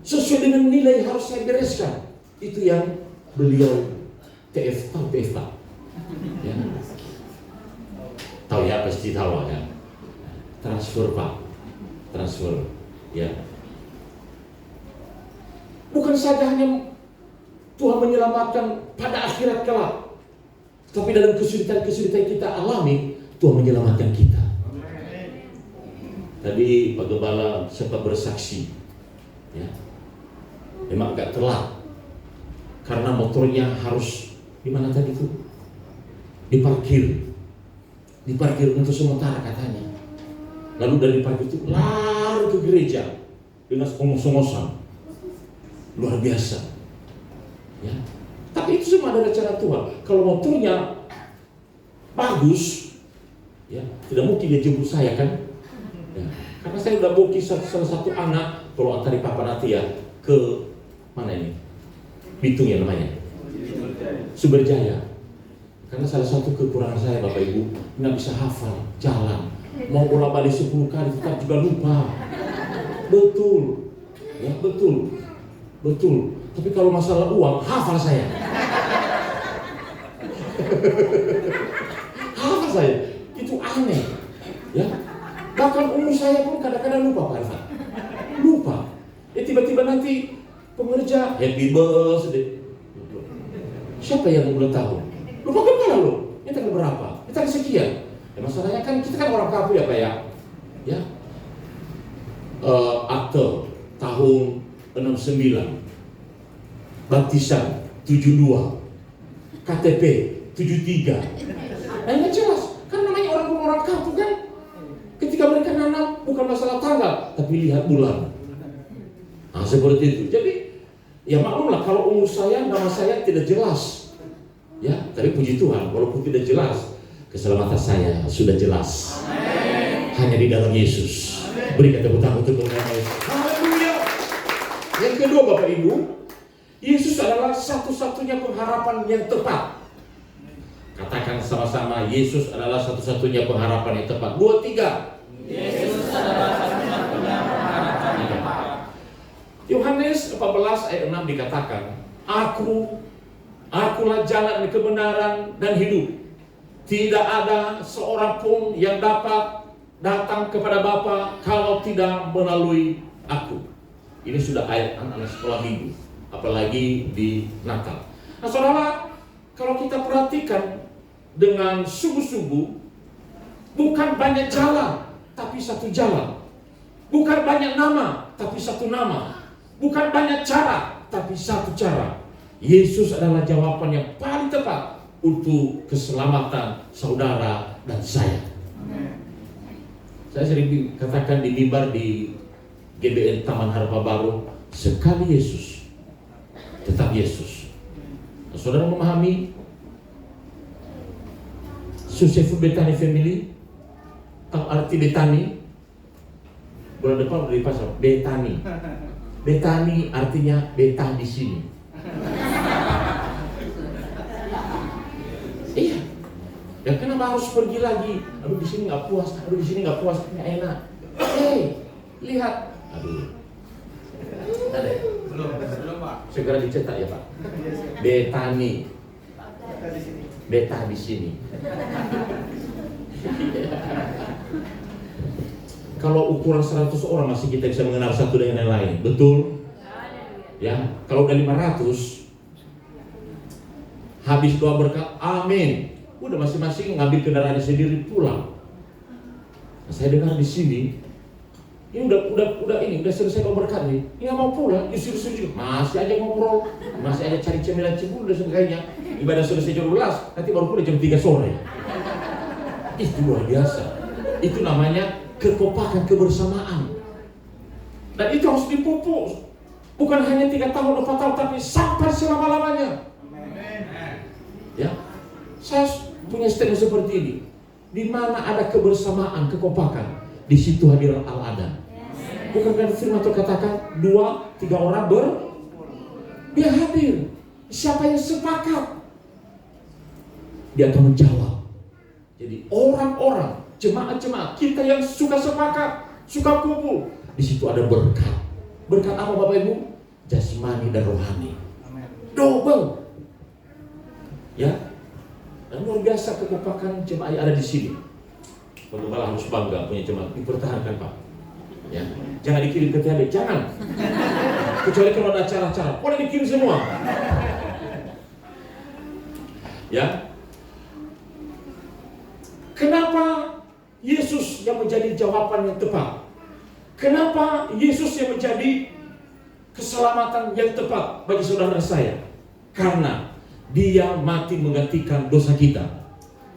sesuai dengan nilai yang harus saya bereskan. Itu yang beliau TFA. Ya. Tahu ya, pasti tahu kan? Transfer Pak, transfer. Ya. Bukan saja hanya Tuhan menyelamatkan pada akhirat kelak, tapi dalam kesulitan-kesulitan kita alami, Tuhan menyelamatkan kita. Tadi Pak Gembala sempat bersaksi, ya, memang agak telat karena motornya harus di mana tadi itu? Diparkir untuk sementara katanya. Lalu dari parkir itu lari ke gereja dengan ngos-ngosan, luar biasa. Ya, tapi itu semua adalah cara Tuhan. Kalau motornya bagus, ya tidak mungkin dia jemput saya kan? Ya, karena saya udah boki salah satu anak kalau antar Papa nanti ya ke mana ini? Bitung ya namanya, Sumberjaya. Karena salah satu kekurangan saya Bapak Ibu, nggak bisa hafal jalan. Mau bolak balik 10 kali tetap juga lupa. Betul, ya betul. Tapi kalau masalah uang, hafal saya. Hafal saya, itu aneh. Ya, bahkan umur saya pun kadang-kadang lupa Pak Irfan. Lupa. Tiba-tiba nanti pengerja happy birthday. Siapa yang ulang tahun? Lupa kepala lo. Ini tanggal berapa? Ini tanggal sekian. Ya, masalahnya kan kita kan orang kampung ya Pak ya. Ya. Akte tahun 69, baptisan 72, KTP 73. Nah ini jelas, kan namanya orang kampung kan. Ketika mereka nanam bukan masalah tanggal, tapi lihat bulan. Nah seperti itu. Jadi ya maklumlah kalau umur saya, nama saya tidak jelas. Ya, tapi puji Tuhan, walaupun tidak jelas, keselamatan saya sudah jelas. Hanya di dalam Yesus. Berikan tepuk tangan untuk nama Yesus. Haleluya. Yang kedua Bapak Ibu, Yesus adalah satu-satunya pengharapan yang tepat. Katakan sama-sama, Yesus adalah satu-satunya pengharapan yang tepat. 2, 3. Yesus adalah satu-satunya pengharapan yang tepat. Yohanes 14 ayat 6 dikatakan, Akulah jalan kebenaran dan hidup. Tidak ada seorang pun yang dapat datang kepada Bapa kalau tidak melalui aku. Ini sudah ayat anak-anak sekolah minggu, apalagi di Natal. Nah saudara, kalau kita perhatikan dengan sungguh-sungguh, bukan banyak jalan, tapi satu jalan. Bukan banyak nama, tapi satu nama. Bukan banyak cara, tapi satu cara. Yesus adalah jawaban yang paling tepat untuk keselamatan saudara dan saya. Saya sering katakan di mimbar di GBN Taman Harapan Baru, sekali Yesus, tetap Yesus. Nah, saudara memahami Successful Bethany Family? Tahu arti Bethany? Bulan depan udah dipasang Bethany. Bethany artinya betah di sini. Iya. Ya kenapa harus pergi lagi? Aduh di sini nggak puas. Aduh di sini nggak puas. Nggak enak. Lihat. Aduh. Ada ya? Belum Pak. Segera dicetak ya Pak. Bethany. Betah di sini. Kalau ukuran 100 orang masih kita bisa mengenal satu dengan yang lain, betul? Ya, kalau udah 500 habis doa berkat, amin. Udah masing-masing ngambil kendaraannya sendiri pulang. Nah, saya dengar di sini, ini udah selesai doa berkat nih. Ini nggak mau pulang, justru masih aja ngobrol, masih aja cari cemilan cemburu dan sebagainya. Ibadah selesai jam 12, nanti baru pulang jam 3 sore. Itu luar biasa. Itu namanya kekompakan kebersamaan. Dan itu harus dipupuk. Bukan hanya 3 tahun, 4 tahun, tapi sampai selama-lamanya. Ya, saya punya statement seperti ini. Di mana ada kebersamaan, kekompakan, di situ hadirat Allah ada. Bukan kan firman Tuhan katakan 2, 3 orang dia hadir. Siapa yang sepakat, dia akan menjawab. Jadi orang-orang, jemaat-jemaat kita yang suka sepakat, suka kumpul, di situ ada berkat. Berkat apa Bapak Ibu? Jasmani dan rohani. Double. Ya. Dan luar biasa kekompakan jemaat yang ada di sini. Bagaimana harus bangga punya jemaat, dipertahankan Pak. Ya. Jangan dikirim ke THB, jangan. Kecuali kalau ada acara-acara, boleh dikirim semua. Ya. Kenapa Yesus yang menjadi jawaban yang tepat? Kenapa Yesus yang menjadi keselamatan yang tepat bagi saudara saya? Karena Dia mati menggantikan dosa kita.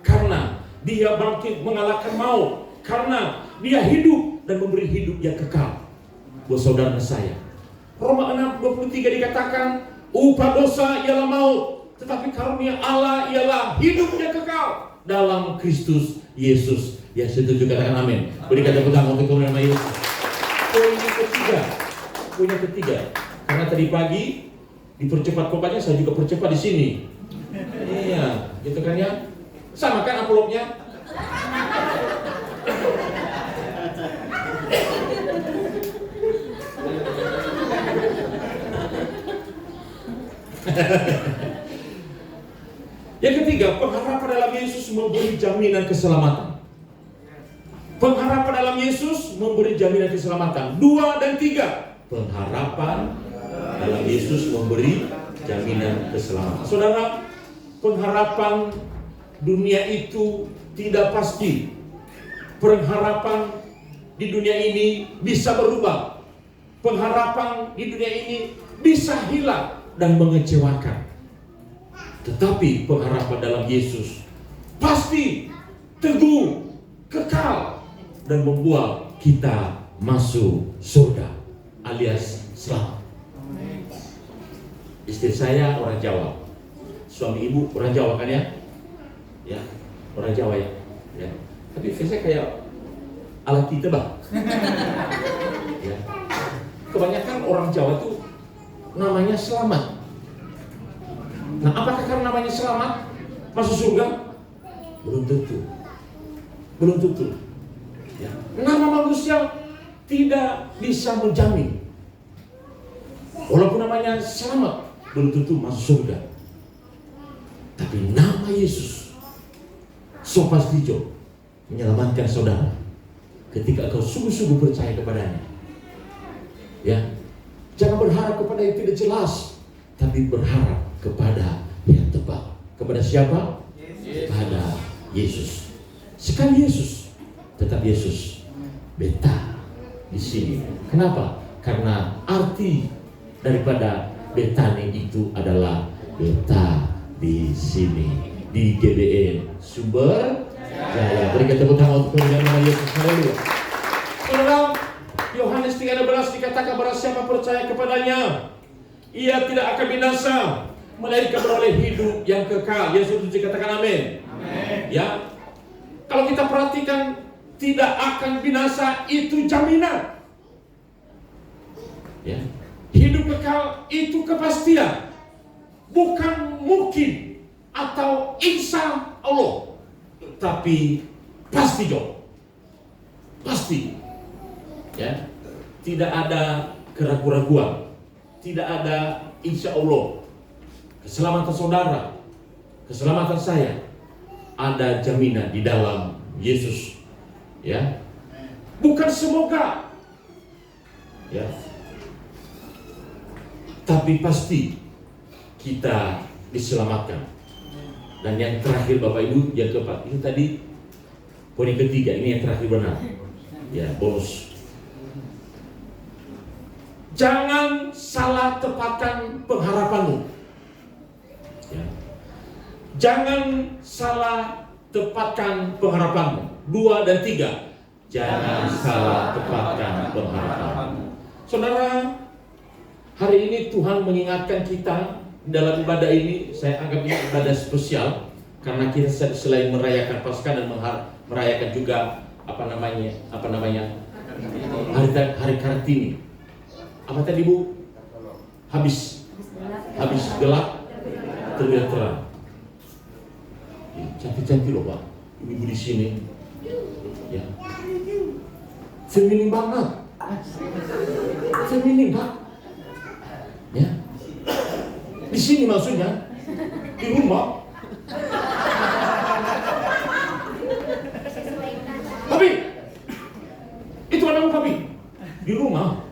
Karena Dia bangkit mengalahkan maut. Karena Dia hidup dan memberi hidup yang kekal buat saudara saya. Roma 6:23 dikatakan, upah dosa ialah maut, tetapi karunia Allah ialah hidup yang kekal dalam Kristus Yesus. Ya setuju katakan amin. Berikan tepuk tangan untuk kemuliaan nama Yesus. Poin yang ketiga, karena tadi pagi dipercepat kopanya, saya juga percepat di sini. Iya, gitu kan ya. Sama kan amplopnya? Yang ketiga, pengharapan dalam Yesus memberi jaminan keselamatan. Pengharapan dalam Yesus memberi jaminan keselamatan. 2 dan 3. Pengharapan dalam Yesus memberi jaminan keselamatan. Saudara, pengharapan dunia itu tidak pasti. Pengharapan di dunia ini bisa berubah. Pengharapan di dunia ini bisa hilang dan mengecewakan. Tetapi pengharapan dalam Yesus pasti teguh, kekal, dan membuat kita masuk surga alias selamat. Istri saya orang Jawa, suami ibu orang Jawa kan ya? Ya, orang Jawa ya. Ya. Tapi saya kayak ala kita bah. Ya. Kebanyakan orang Jawa itu namanya selamat. Nah, apakah karena namanya selamat masuk surga? Belum tentu. Belum tentu. Ya. Nama manusia tidak bisa menjamin. Walaupun namanya selamat, belum tentu masuk surga. Tapi nama Yesus so pasti menyelamatkan saudara ketika kau sungguh-sungguh percaya kepadanya. Ya, jangan berharap kepada yang tidak jelas, tapi berharap kepada yang tepat. Kepada siapa? Kepada Yesus. Sekali Yesus, tetap Yesus. Beta di sini. Kenapa? Karena arti daripada Betani itu adalah beta di sini, di GBN Sumber Jaya. Berikan tepuk tangan untuk kemuliaan nama Yesus. Haleluya. Saudara, Yohanes 3:16 dikatakan barang siapa percaya kepadanya, ia tidak akan binasa, melainkan beroleh hidup yang kekal. Yesus dikatakan amin. Ya. Kalau kita perhatikan, tidak akan binasa itu jaminan. Ya. Hidup kekal itu kepastian, bukan mungkin atau insya Allah, tapi pasti pasti. Ya, tidak ada keraguan-raguan, tidak ada insya Allah. Keselamatan saudara, keselamatan saya ada jaminan di dalam Yesus. Ya, bukan semoga, ya, tapi pasti kita diselamatkan. Dan yang terakhir Bapak Ibu, yang keempat, ini tadi poin yang ketiga, ini yang terakhir benar. Ya, bonus. Jangan salah tepatkan pengharapanmu. Ya. Jangan salah tepatkan pengharapanmu. 2 dan 3. Jangan salah tepatkan pengharapanmu. Saudara, hari ini Tuhan mengingatkan kita dalam ibadah ini. Saya anggap ini ibadah spesial karena kita selain merayakan Paskah dan merayakan juga hari Kartini. Apa tadi Bu? Habis gelap terlihat terang. Cantik-cantik loh Pak, ibu di sini. Ya, feminin banget, feminin Pak. Ya, di sini maksudnya, di rumah. Papi, itu anakmu Papi, di rumah.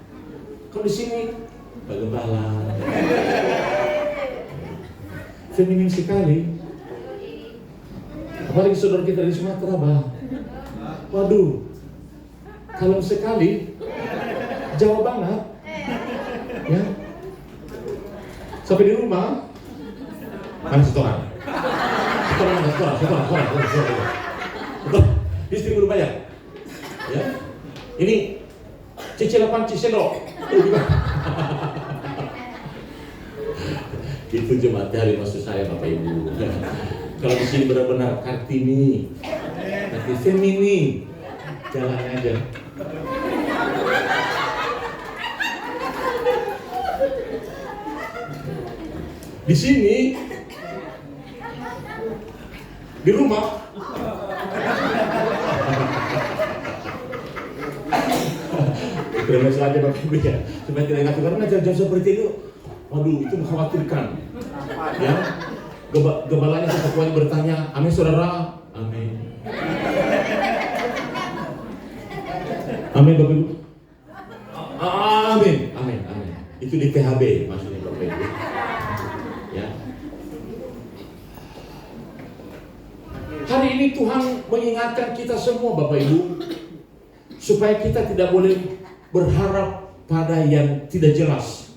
Kalau di sini, bagaimana? Feminim sekali. Apalagi saudara kita di Sumatera, Bang. Waduh, kalem sekali, Jawa banget. Ya. Sampai di rumah, mana setoran? Setoran. Istri baru bayar. Ya. Ini cicilan panci sendok. Itu jemaat hari maksud saya Bapak Ibu. Kalau di sini benar-benar Kartini, tapi femini, jalan aja. Di sini, di rumah, terima saja Bapak Ibu ya, supaya tidak ingat karena jam-jam seperti itu, waduh itu mengkhawatirkan, ya. Gebalanya atau ketuanya bertanya, amin saudara? Amin. Amin Bapak Ibu? Amin, amin, amin. Itu di THB maksudnya Bapak Ibu. Ya. Hari ini Tuhan mengingatkan kita semua Bapak Ibu, supaya kita tidak boleh berharap pada yang tidak jelas.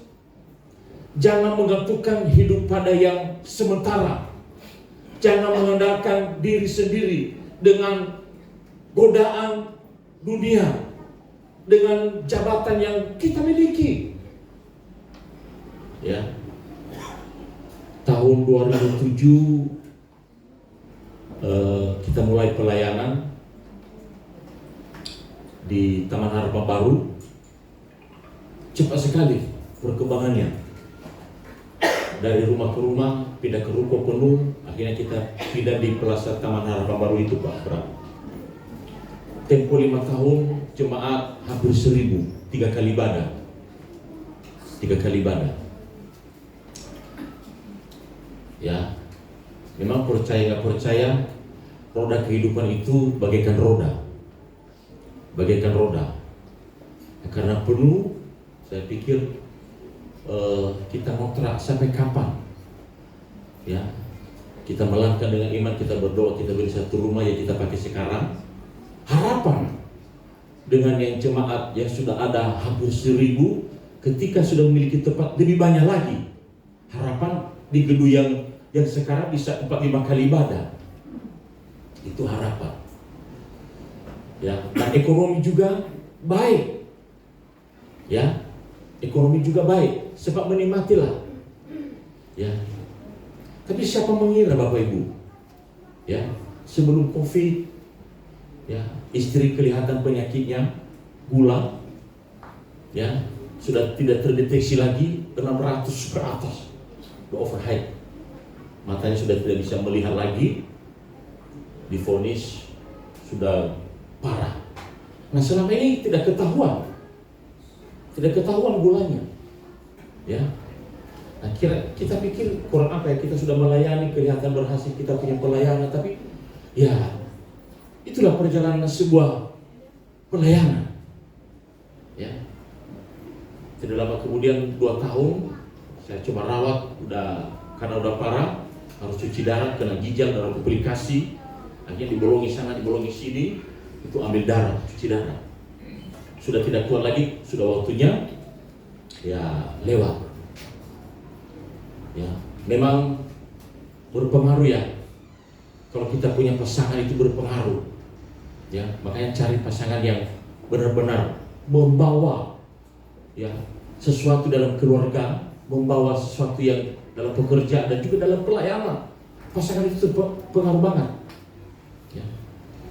Jangan menggantungkan hidup pada yang sementara. Jangan mengandalkan diri sendiri dengan godaan dunia, dengan jabatan yang kita miliki. Ya. Tahun 2007 kita mulai pelayanan di Taman Harapan Baru. Cepat sekali perkembangannya. Dari rumah ke rumah, pindah ke ruko penuh, akhirnya kita pindah di Plaza Taman Harapan Baru itu Pak Bram. Tempo 5 tahun, jemaat hampir 1.000, 3 kali ibadah. 3 kali ibadah. Ya, memang percaya nggak percaya, roda kehidupan itu bagaikan roda. Bagaikan roda. Karena penuh, saya pikir kita ngontrak sampai kapan? Ya, kita melangkah dengan iman, kita berdoa, kita beli satu rumah yang kita pakai sekarang. Harapan dengan yang jemaat yang sudah ada hampir 1.000, ketika sudah memiliki tempat lebih banyak lagi. Harapan di gedung yang sekarang bisa 4-5 kali ibadah. Itu harapan. Ya, dan ekonomi juga baik. Ya, ekonomi juga baik, sebab menikmatilah. Ya. Tapi siapa mengira Bapak Ibu? Ya, sebelum Covid, ya, istri kelihatan penyakitnya gula, ya, sudah tidak terdeteksi lagi 600 ke atas, overhead, matanya sudah tidak bisa melihat lagi, divonis sudah parah. Nah selama ini tidak ketahuan gulanya, ya. Nah kita pikir kurang apa ya, kita sudah melayani, kelihatan berhasil, kita punya pelayanan, tapi ya itulah perjalanan sebuah pelayanan, ya. Tidak lama kemudian 2 tahun saya coba rawat, karena udah parah, harus cuci darah, kena ginjal, darah komplikasi, akhirnya dibolongi sana, dibolongi sini, itu ambil darah, cuci darah. Sudah tidak kuat lagi, sudah waktunya ya lewat. Ya, memang berpengaruh ya. Kalau kita punya pasangan itu berpengaruh. Ya, makanya cari pasangan yang benar-benar membawa ya sesuatu dalam keluarga, membawa sesuatu yang dalam pekerjaan dan juga dalam pelayanan. Pasangan itu pengaruh banget. Ya.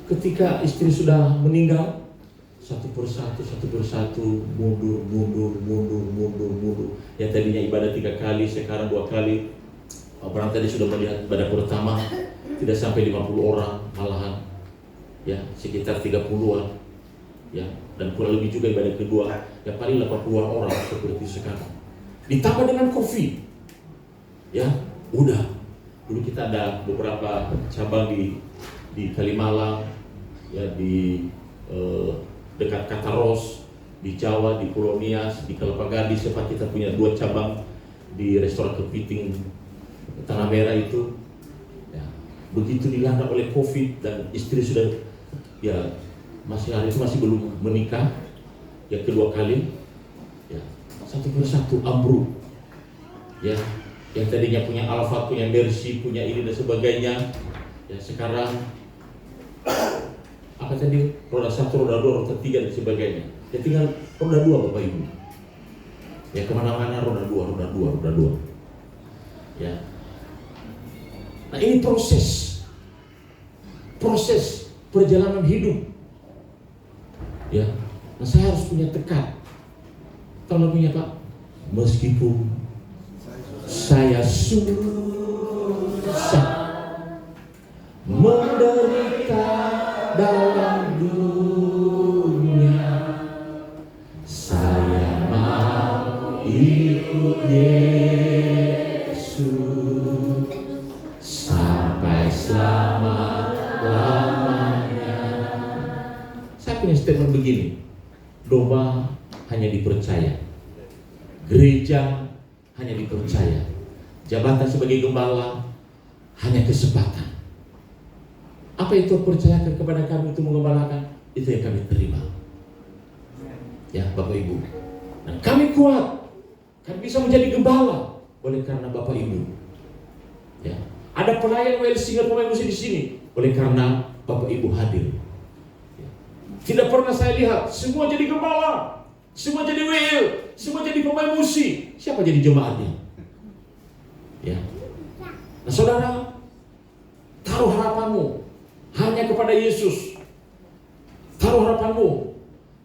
Ketika istri sudah meninggal, satu persatu mundur. Yang tadinya ibadah 3 kali, sekarang 2 kali. Orang tadi sudah melihat ibadah pertama tidak sampai 50 orang malahan, ya sekitar 30-an, ya, dan kurang lebih juga ibadah kedua, ya paling 80-an orang seperti sekarang. Ditambah dengan COVID, ya udah. Dulu kita ada beberapa cabang di Kalimalang, ya di dekat Kataros, di Jawa, di Pulau Nias, di Kelapa Gading, sempat kita punya 2 cabang di restoran kepiting Tanah Merah itu. Ya, begitu dilanda oleh COVID dan istri sudah ya hari itu masih belum menikah, yang kedua kali, ya satu persatu ambruk. Ya, yang tadinya punya Alfa, punya Mercy, punya ini dan sebagainya, ya sekarang apa tadi, roda 1, roda 2, roda 3 dan sebagainya. Ya tinggal roda 2 Bapak Ibu. Ya kemana-mana roda 2. Ya. Nah ini proses perjalanan hidup. Ya. Nah saya harus punya tekad. Tahu lagunya Pak? Meskipun saya susah menderita dalam dunia, saya mau ikut Yesus. punya statement begini, domba hanya dipercaya, gereja hanya dipercaya, jabatan sebagai gembala hanya kesempatan. Apa itu percayakan kepada kami untuk menggembalakan? Itu yang kami terima. Ya Bapak Ibu. Dan kami kuat, kami bisa menjadi gembala oleh karena Bapak Ibu. Ya, ada pelayan WLC dan pemain musik di sini oleh karena Bapak Ibu hadir. Ya. Tidak pernah saya lihat semua jadi gembala, semua jadi WL, semua jadi pemain musik. Siapa jadi jemaatnya? Ya. Nah, saudara, taruh harapanmu hanya kepada Yesus. Taruh harapanmu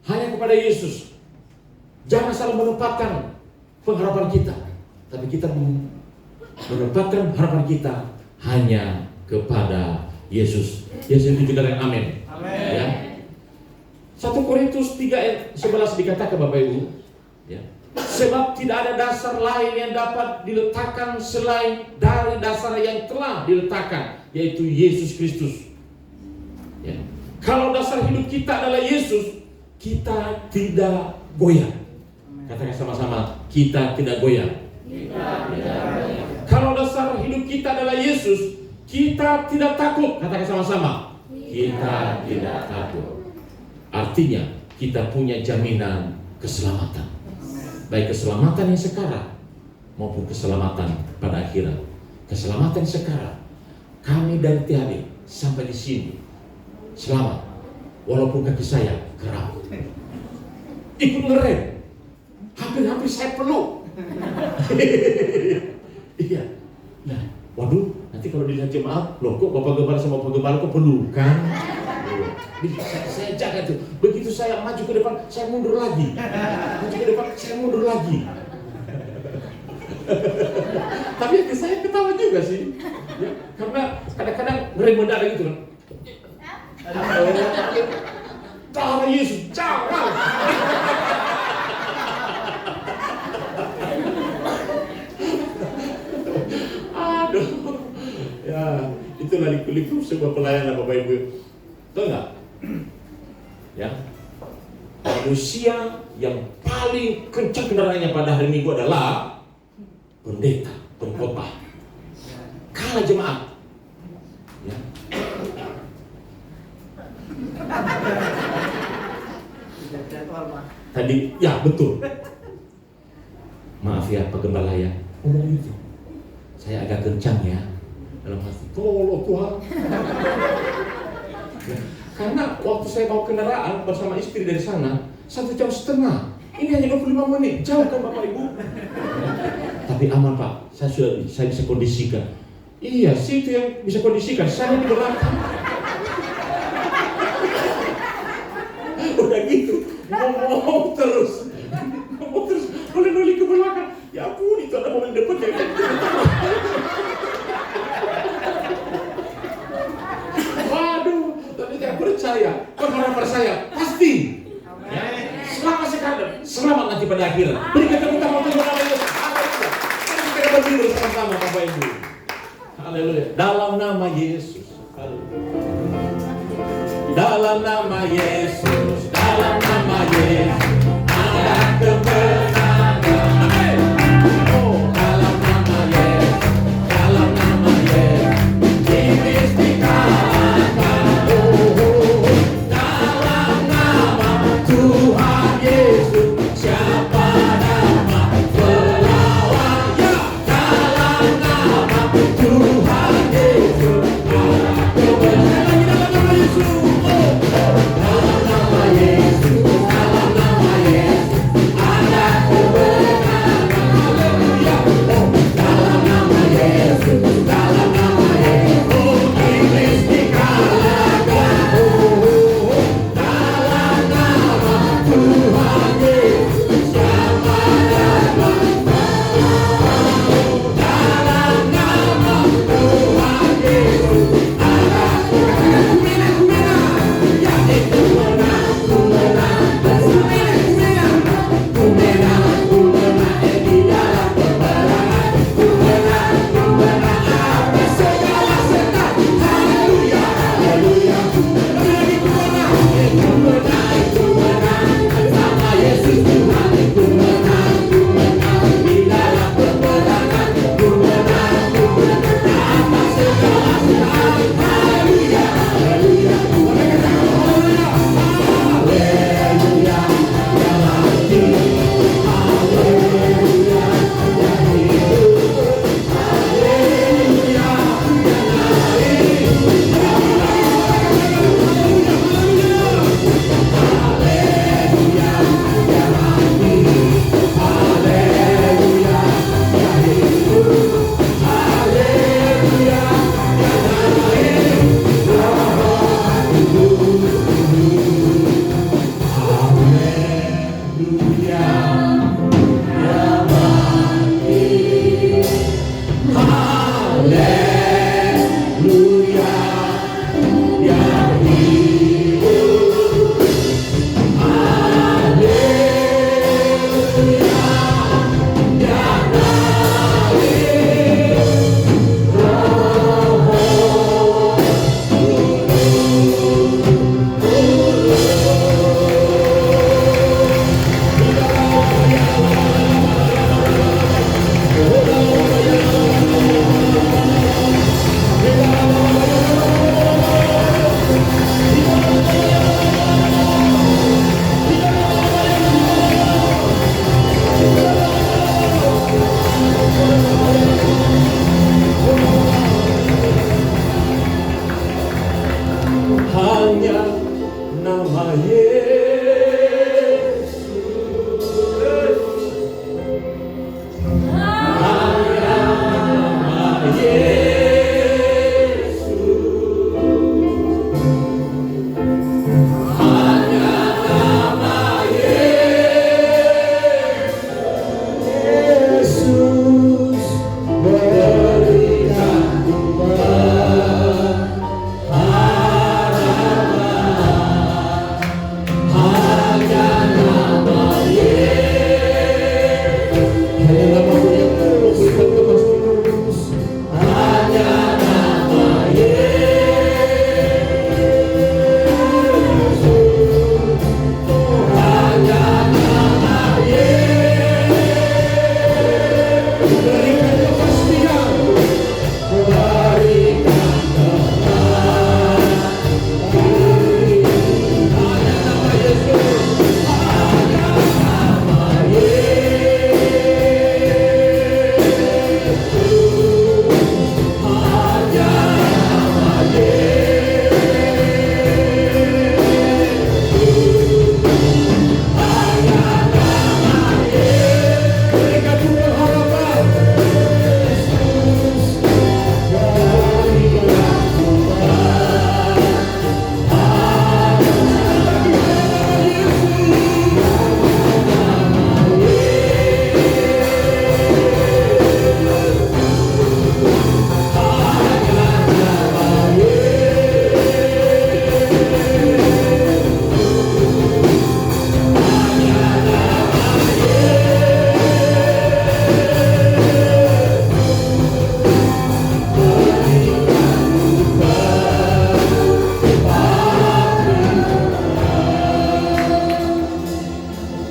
hanya kepada Yesus. Jangan salah menempatkan pengharapan kita, tapi kita menempatkan harapan kita hanya kepada Yesus. Yesus itu juga dengan amin. Amin. Ya. 1 Korintus 3 ayat 11 dikatakan Bapak Ibu, ya. Sebab tidak ada dasar lain yang dapat diletakkan selain dari dasar yang telah diletakkan, yaitu Yesus Kristus. Ya. Kalau dasar hidup kita adalah Yesus, kita tidak goyah. Katakan sama-sama, kita tidak goyah. Kalau dasar hidup kita adalah Yesus, kita tidak takut. Katakan sama-sama, kita tidak takut. Artinya kita punya jaminan keselamatan, baik keselamatan yang sekarang maupun keselamatan pada akhirat. Keselamatan sekarang, kami dari THB sampai di sini selamat, walaupun kaki saya keram, ikut ngerem, hampir-hampir saya peluk. Iya. Nah, waduh, nanti kalau dilihat jemaat, loh kok Bapak Gembala sama Bapak Gembala kok pelukan? Saya jaga tuh. Begitu saya maju ke depan, saya mundur lagi. Maju ke depan, saya mundur lagi. Tapi saya ketawa juga sih. Ya, karena kadang-kadang ngerem mendadak gitu kan. Darah Yesus, jangan. Aduh. Ya, itulah liku-liku sebuah pelayanan Bapak Ibu. Tahu nggak? Ya, manusia yang paling kencang kendaraannya pada hari Minggu adalah pendeta, pengkhotbah. Kalah jemaat. Ya. Tadi, ya betul. Maaf ya Pak Gembala ya, ngomong itu. Saya agak kencang ya dalam hati. Tolong Tuhan. Ya, karena waktu saya bawa kendaraan bersama istri dari sana 1,5 jam. Ini hanya 25 menit, jauh kan Bapak Ibu? Tapi aman Pak, saya bisa kondisikan. Iya sih itu yang bisa kondisikan, saya di belakang. Udah gitu, ngomong terus, noli ke belakang. Ya ampun, itu ada mobil depan yang waduh, tapi tidak percaya. Pengharapan saya pasti. Ya, selamat sekarang, selamat nanti pada akhirat. Berikan tepuk tangan untuk nama Yesus. Haleluya. Kita berdiri sama-sama Bapak Ibu. Haleluya. Dalam nama Yesus. Dalam nama Yesus, dalam nama Yesus ada kebenaran. Amin. Oh, dalam nama Yesus, dalam nama Yesus iblis dikalahkan. Oh, dalam nama Tuhan Yesus siapa nama melawannya? Dalam nama Tuhan Yesus ada kebenaran. Dalam nama Yesus.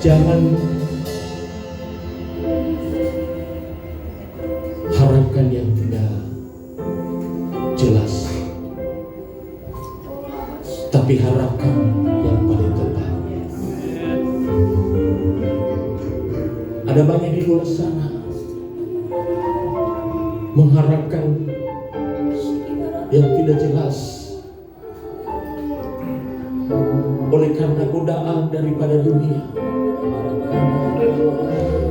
Jangan harapkan yang tidak jelas, tapi harapkan yang paling tepat. Ada banyak di luar sana mengharapkan yang tidak jelas oleh karena godaan daripada dunia,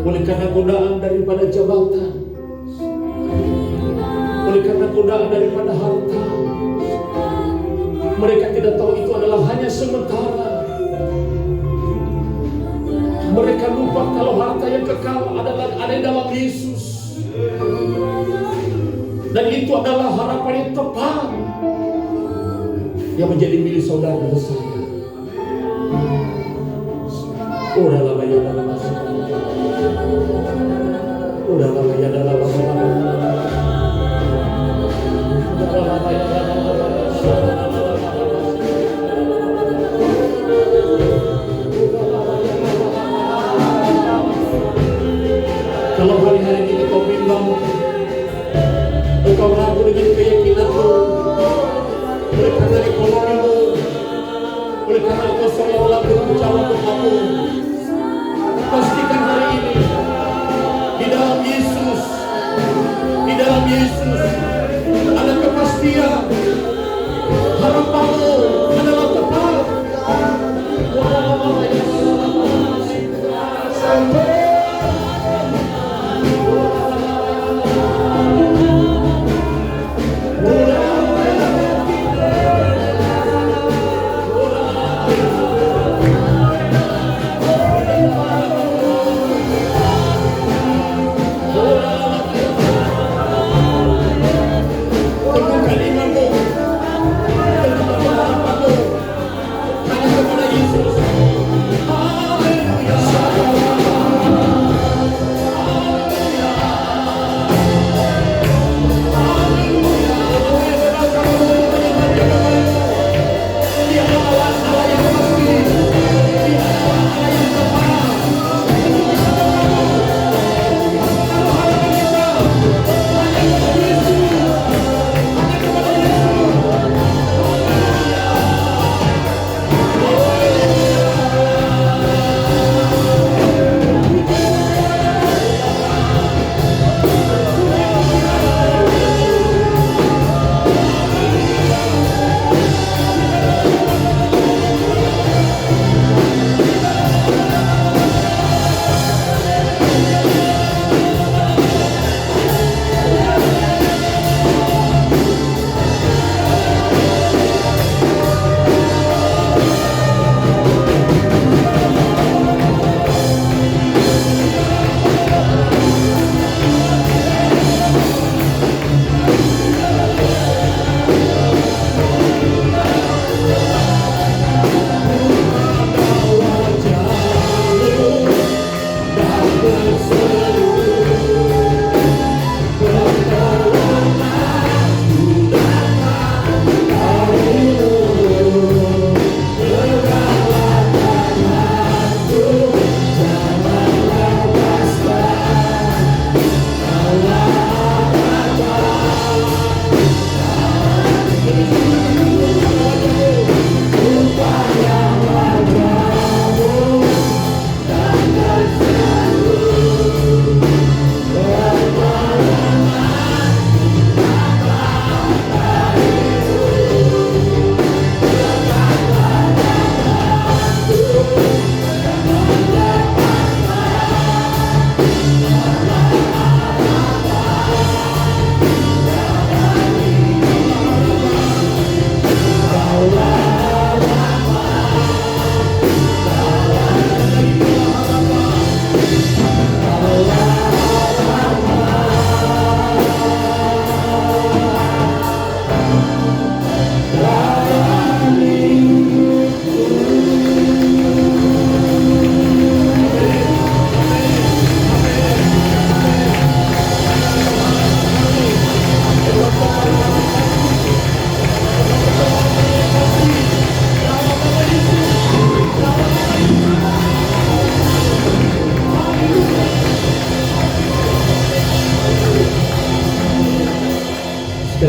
oleh karena godaan daripada jabatan, oleh karena godaan daripada harta. Mereka tidak tahu itu adalah hanya sementara. Mereka lupa kalau harta yang kekal adalah ada di dalam Yesus, dan itu adalah harapan yang tepat yang menjadi milik saudara dan saya. Udah lama ya dalam masuk. Udah lama ya dalam masuk. Udah lama ya dalam masuk. Kalau hari-hari ini kau bimbang, engkau ragu dengan keyakinanmu, oleh karena ekonomimu, oleh karena engkau seolah-olah belum menjawab doamu, pastikan hari ini di dalam Yesus, di dalam Yesus ada kepastian. Harapanmu adalah tepat.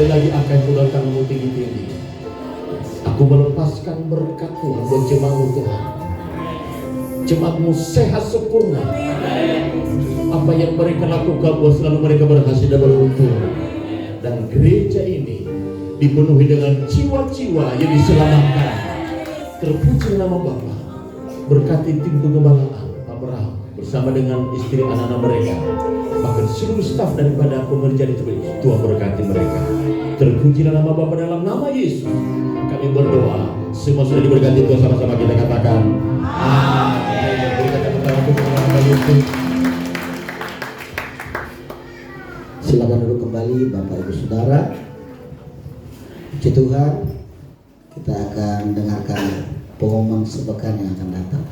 sekali lagi angkat kedua tanganmu tinggi-tinggi. Aku melepaskan berkat Tuhan buat jemaatmu Tuhan. Jemaatmu sehat sempurna. Apa yang mereka lakukan buat selalu mereka berhasil dan beruntung. Dan gereja ini dipenuhi dengan jiwa-jiwa yang diselamatkan. Terpuji nama Bapa. Berkati tim pengembalaan Pak Abraham bersama dengan istri anak-anak mereka, bahkan seluruh staf daripada pengerjaan itu. Tuhan berkati mereka. Terpuji nama Bapa dalam nama Yesus. Kami berdoa. Semua sudah diberkati Tuhan, sama-sama kita katakan amin. Berikan tepuk tangan untuk nama Yesus. Silakan duduk kembali Bapak Ibu Saudara. Puji Tuhan, kita akan dengarkan pengumuman sepekan yang akan datang.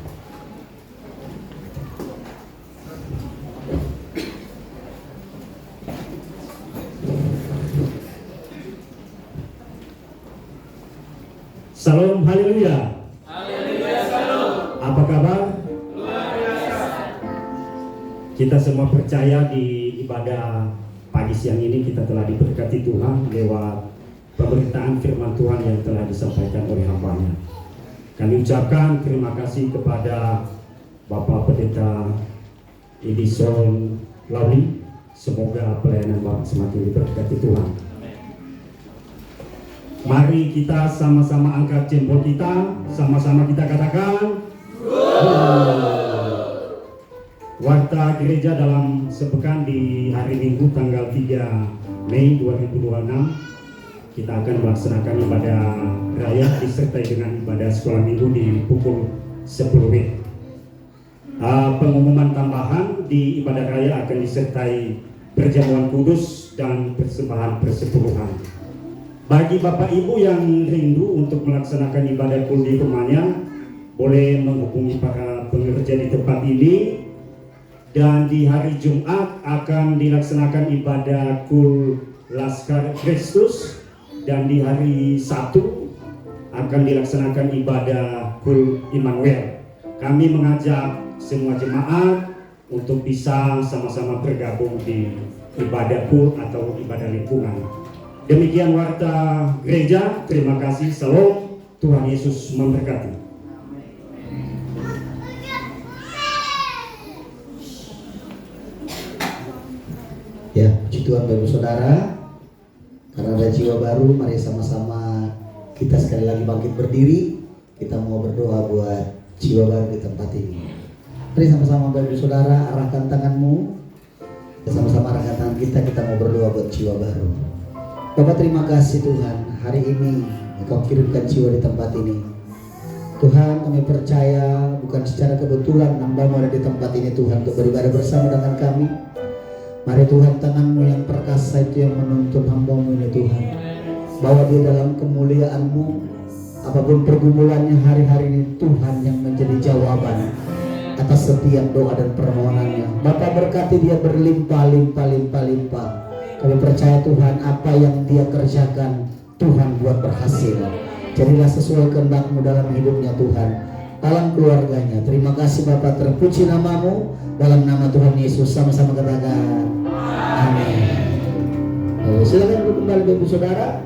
Salam, haleluya. Haleluya, salam. Apa kabar? Luar biasa. Kita semua percaya di ibadah pagi siang ini kita telah diberkati Tuhan lewat pemberitaan firman Tuhan yang telah disampaikan oleh hamba-Nya. Kami ucapkan terima kasih kepada Bapak Pendeta Edison Lauli. Semoga pelayanan Bapak semakin diberkati Tuhan. Mari kita sama-sama angkat jempol kita, sama-sama kita katakan Warta gereja dalam sepekan di hari Minggu tanggal 3 Mei 2026 kita akan melaksanakan ibadah raya disertai dengan ibadah sekolah minggu di pukul 10 WIB. Pengumuman tambahan di ibadah raya akan disertai perjamuan kudus dan persembahan persepuluhan. Bagi Bapak Ibu yang rindu untuk melaksanakan ibadah kul di rumahnya, boleh menghubungi para pengerja di tempat ini. Dan di hari Jumat akan dilaksanakan ibadah kul Laskar Kristus, dan di hari Sabtu akan dilaksanakan ibadah kul Immanuel. Kami mengajak semua jemaat untuk bisa sama-sama bergabung di ibadah kul atau ibadah lingkungan. Demikian warta gereja. Terima kasih. Salam. Tuhan Yesus memberkati. Ya, puji Tuhan Bapak Saudara. Karena ada jiwa baru, mari sama-sama kita sekali lagi bangkit berdiri. Kita mau berdoa buat jiwa baru di tempat ini. Mari sama-sama Bapak Saudara, arahkan tanganmu. Sama-sama arahkan tangan kita mau berdoa buat jiwa baru. Bapak, terima kasih Tuhan, hari ini Engkau kirimkan jiwa di tempat ini. Tuhan, kami percaya bukan secara kebetulan hamba-Mu ada di tempat ini Tuhan untuk beribadah bersama dengan kami. Mari Tuhan, tangan-Mu yang perkasa itu yang menuntun hamba-Mu ini Tuhan. Bawa dia dalam kemuliaan-Mu. Apapun pergumulannya hari-hari ini, Tuhan yang menjadi jawaban atas setiap doa dan permohonannya. Bapak, berkati dia berlimpah-limpah. Kami percaya Tuhan, apa yang dia kerjakan Tuhan buat berhasil. Jadilah sesuai kehendak-Mu dalam hidupnya Tuhan, dalam keluarganya. Terima kasih Bapak, terpuji nama-Mu. Dalam nama Tuhan Yesus sama-sama katakan amin. Silakan duduk kembali Bapak Saudara.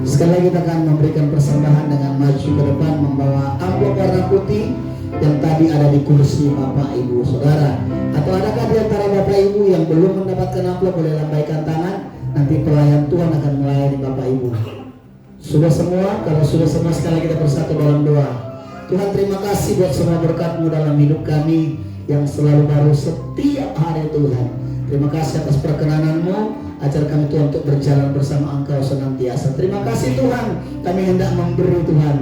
Sekali lagi kita akan memberikan persembahan dengan maju ke depan membawa amplop warna putih yang tadi ada di kursi Bapak Ibu Saudara. Atau adakah di antara Bapak Ibu yang belum mendapatkan amplop, boleh lambaikan tangan. Nanti pelayan Tuhan akan melayani Bapak Ibu. Sudah semua? Kalau sudah semua, sekali kita bersatu dalam doa. Tuhan, terima kasih buat semua berkat-Mu dalam hidup kami yang selalu baru setiap hari Tuhan. Terima kasih atas perkenanan-Mu. Ajar kami Tuhan untuk berjalan bersama Engkau senantiasa. Terima kasih Tuhan, kami hendak memberi Tuhan.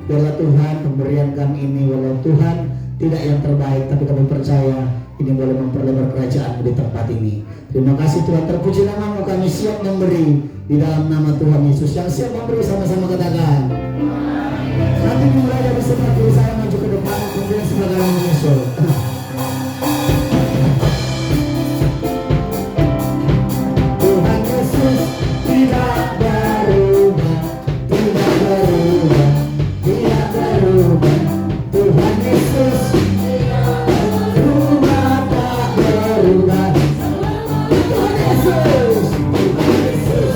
Biarlah Tuhan pemberian kami ini, walau Tuhan tidak yang terbaik, tapi kami percaya ini boleh memperlebar kerajaan di tempat ini. Terima kasih Tuhan, terpuji nama-Mu, kami siap memberi di dalam nama Tuhan Yesus. Yang siap memberi sama-sama katakan nanti dimulai dari sebelah kiri saya maju ke depan, kemudian sebelah kanan menyusul. Tuhan Yesus tidak berubah, tidak berubah, tidak berubah. Tuhan Yesus berubah, tak berubah. Tuhan Yesus, Tuhan Yesus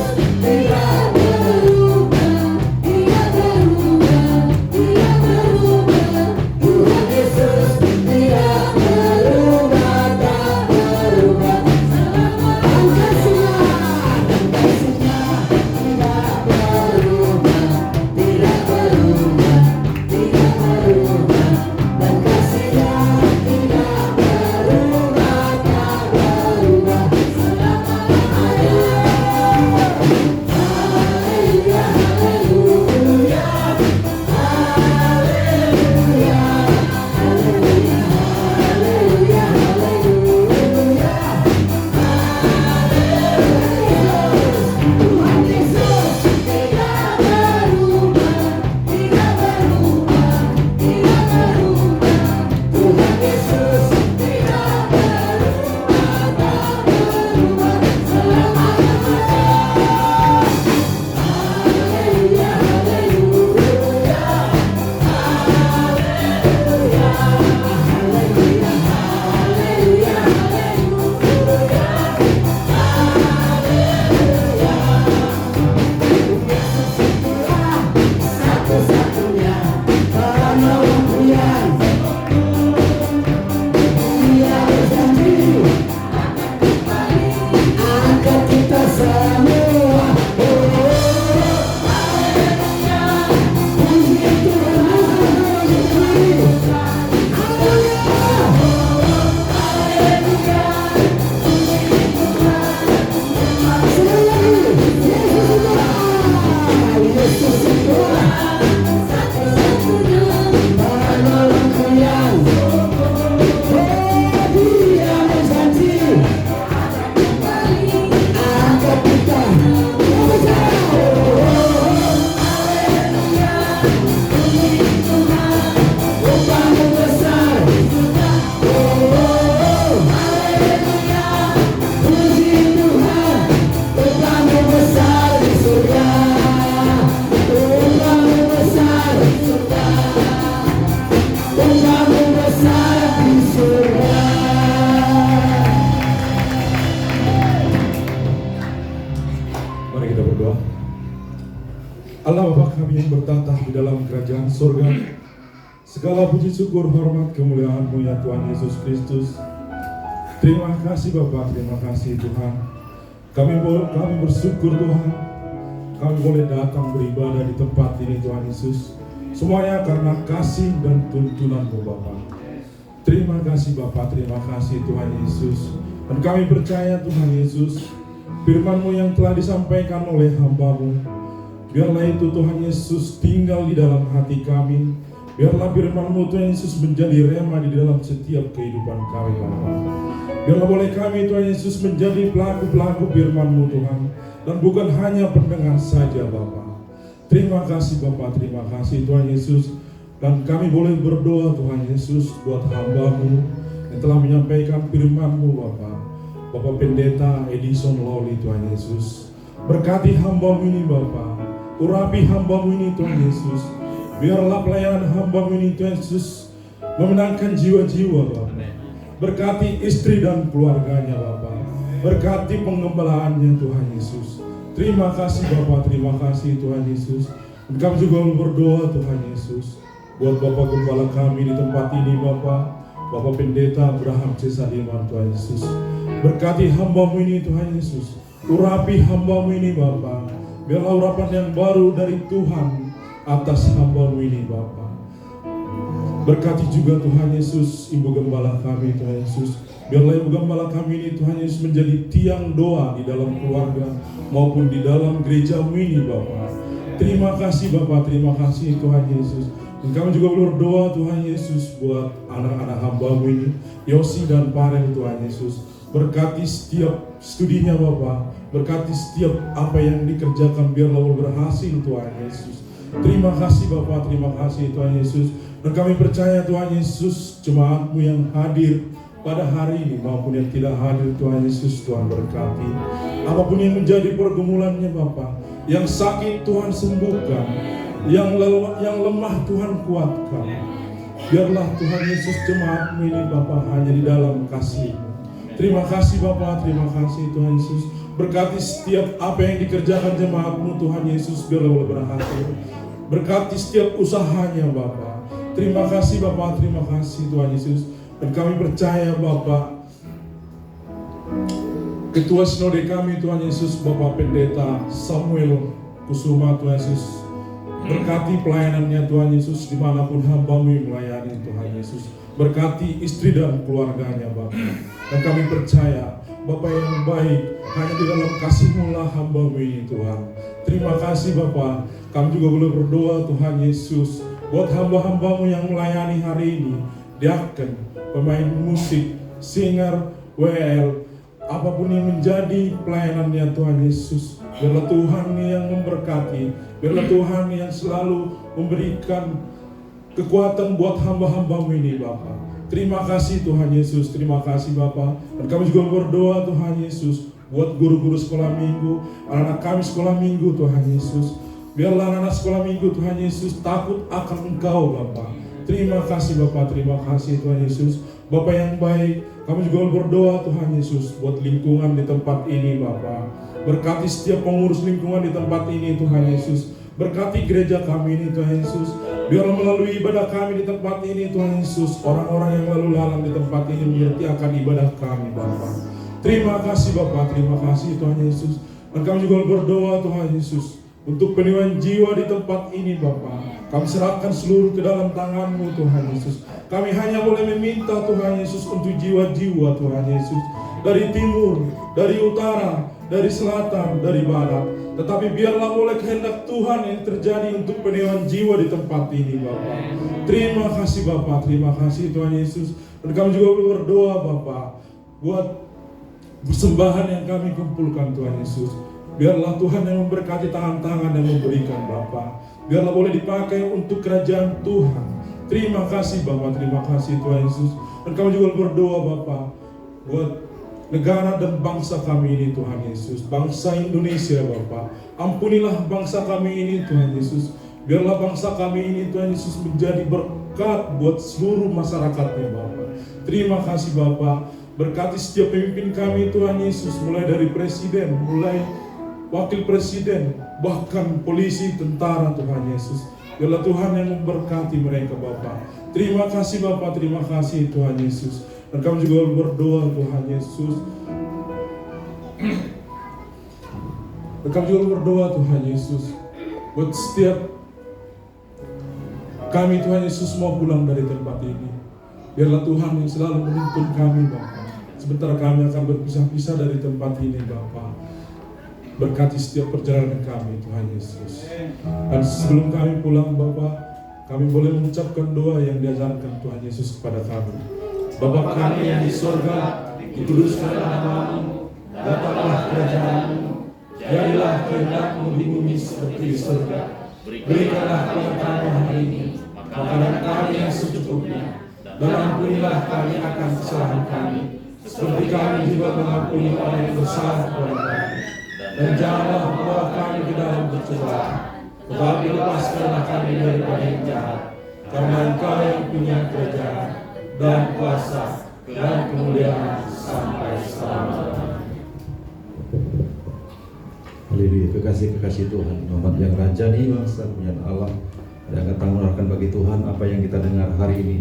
Allah Bapa kami yang bertata di dalam kerajaan surga, segala puji syukur hormat kemuliaan-Mu ya Tuhan Yesus Kristus. Terima kasih Bapa, terima kasih Tuhan. Kami bersyukur Tuhan, kami boleh datang beribadah di tempat ini Tuhan Yesus. Semuanya karena kasih dan tuntunan-Mu Bapa. Terima kasih Bapa, terima kasih Tuhan Yesus. Dan kami percaya Tuhan Yesus, firman-Mu yang telah disampaikan oleh hamba-Mu, biarlah itu Tuhan Yesus tinggal di dalam hati kami. Biarlah firman-Mu Tuhan Yesus menjadi rema di dalam setiap kehidupan kami Bapa. Biarlah boleh kami Tuhan Yesus menjadi pelaku-pelaku firman-Mu Tuhan, dan bukan hanya pendengar saja Bapa. Terima kasih Bapa, terima kasih Tuhan Yesus. Dan kami boleh berdoa Tuhan Yesus buat hamba-Mu yang telah menyampaikan firman-Mu Bapa. Bapak Pendeta Edison Loli Tuhan Yesus, berkati hamba-Mu ini Bapa. Urapi hamba-Mu ini Tuhan Yesus. Biarlah pelayanan hamba-Mu ini Tuhan Yesus memenangkan jiwa-jiwa Bapa. Berkati istri dan keluarganya Bapa. Berkati pengembalaannya Tuhan Yesus. Terima kasih Bapa, terima kasih Tuhan Yesus. Dan kami juga berdoa Tuhan Yesus buat Bapak Gembala kami di tempat ini Bapa. Bapak Pendeta Abraham C. Sadiman Tuhan Yesus. Berkati hamba-Mu ini Tuhan Yesus. Urapi hamba-Mu ini Bapa. Biarlah urapan yang baru dari Tuhan atas hamba-Mu ini Bapa. Berkati juga Tuhan Yesus Ibu Gembala kami Tuhan Yesus. Biarlah Ibu Gembala kami ini Tuhan Yesus menjadi tiang doa di dalam keluarga maupun di dalam gereja-Mu ini Bapa. Terima kasih Bapa, terima kasih Tuhan Yesus. Dan kami juga berdoa Tuhan Yesus buat anak-anak hamba-Mu ini, Yosi dan Parel Tuhan Yesus. Berkati setiap studinya Bapa, berkati setiap apa yang dikerjakan biarlah berhasil Tuhan Yesus. Terima kasih Bapa, terima kasih Tuhan Yesus. Dan kami percaya Tuhan Yesus, jemaat-Mu yang hadir pada hari ini maupun yang tidak hadir Tuhan Yesus, Tuhan berkati. Apapun yang menjadi pergumulannya Bapa, yang sakit Tuhan sembuhkan, yang lemah Tuhan kuatkan. Biarlah Tuhan Yesus jemaat-Mu ini Bapa hanya di dalam kasih-Mu. Terima kasih Bapa, terima kasih Tuhan Yesus. Berkati setiap apa yang dikerjakan jemaat-Mu Tuhan Yesus biarlah boleh berhasil. Berkati setiap usahanya Bapa. Terima kasih Bapa, terima kasih Tuhan Yesus. Dan kami percaya Bapa, Ketua Sinode kami Tuhan Yesus, Bapak Pendeta Samuel Kusuma Tuhan Yesus. Berkati pelayanannya Tuhan Yesus dimanapun hamba-Mu melayani Tuhan Yesus. Berkati istri dan keluarganya Bapak. Dan kami percaya Bapak yang baik, hanya di dalam kasih-Mu lah hamba-Mu ini Tuhan. Terima kasih Bapak. Kami juga boleh berdoa Tuhan Yesus buat hamba-hamba-Mu yang melayani hari ini, diaken, pemain musik, singer, WL, apapun yang menjadi pelayanannya Tuhan Yesus. Biarlah Tuhan yang memberkati, biarlah Tuhan yang selalu memberikan kekuatan buat hamba-hamba-Mu ini Bapa. Terima kasih Tuhan Yesus, terima kasih Bapa. Dan kami juga berdoa Tuhan Yesus buat guru-guru sekolah minggu, anak-anak kami sekolah minggu Tuhan Yesus. Biarlah anak-anak sekolah minggu Tuhan Yesus takut akan Engkau Bapa. Terima kasih Bapa, terima kasih Tuhan Yesus. Bapa yang baik, kami juga berdoa Tuhan Yesus buat lingkungan di tempat ini Bapa. Berkati setiap pengurus lingkungan di tempat ini Tuhan Yesus. Berkati gereja kami ini Tuhan Yesus. Biarlah melalui ibadah kami di tempat ini Tuhan Yesus, orang-orang yang lalu lalang di tempat ini mengerti akan ibadah kami Bapa. Terima kasih Bapa, terima kasih Tuhan Yesus. Dan kami juga berdoa Tuhan Yesus untuk penyembuhan jiwa di tempat ini Bapa. Kami serahkan seluruh ke dalam tangan-Mu Tuhan Yesus. Kami hanya boleh meminta Tuhan Yesus untuk jiwa-jiwa Tuhan Yesus. Dari timur, dari utara, dari selatan, dari barat. Tetapi biarlah boleh kehendak Tuhan yang terjadi untuk penyembuhan jiwa di tempat ini Bapa. Terima kasih Bapa, terima kasih Tuhan Yesus. Dan kami juga berdoa Bapa buat persembahan yang kami kumpulkan Tuhan Yesus. Biarlah Tuhan yang memberkati tangan-tangan yang memberikan Bapa. Biarlah boleh dipakai untuk kerajaan Tuhan. Terima kasih Bapa, terima kasih Tuhan Yesus. Dan kami juga berdoa Bapa buat negara dan bangsa kami ini Tuhan Yesus. Bangsa Indonesia Bapa. Ampunilah bangsa kami ini Tuhan Yesus. Biarlah bangsa kami ini Tuhan Yesus menjadi berkat buat seluruh masyarakatnya Bapa. Terima kasih Bapa. Berkati setiap pemimpin kami Tuhan Yesus. Mulai dari presiden, mulai wakil presiden, bahkan polisi, tentara Tuhan Yesus. Biarlah Tuhan yang memberkati mereka Bapa. Terima kasih Bapa, terima kasih Tuhan Yesus. Dan kami juga berdoa Tuhan Yesus. Dan kami juga berdoa Tuhan Yesus buat setiap kami Tuhan Yesus mau pulang dari tempat ini. Biarlah Tuhan yang selalu menuntun kami Bapa. Sebentar kami akan berpisah-pisah dari tempat ini Bapa. Berkati setiap perjalanan kami Tuhan Yesus. Dan sebelum kami pulang Bapa, kami boleh mengucapkan doa yang diajarkan Tuhan Yesus kepada kami. Bapa kami yang di surga, dikuduskanlah namamu, datanglah kerajaan-Mu, jadilah kehendak-Mu di bumi seperti di surga. Berikanlah kepada kami hari ini makanan kami yang secukupnya, dan ampunilah kami akan kesalahan kami, seperti kami juga mengampuni orang yang bersalah kepada kami. Dan janganlah membawa kami ke dalam pencobaan, tetapi lepaskanlah kami daripada yang jahat. Karena Engkau yang punya kerajaan dan kuasa dan kemuliaan sampai selama-lamanya. Haleluya, kekasih-kekasih Tuhan, umat yang rajani bangsa punya Allah, yang akan mengharapkan bagi Tuhan apa yang kita dengar hari ini,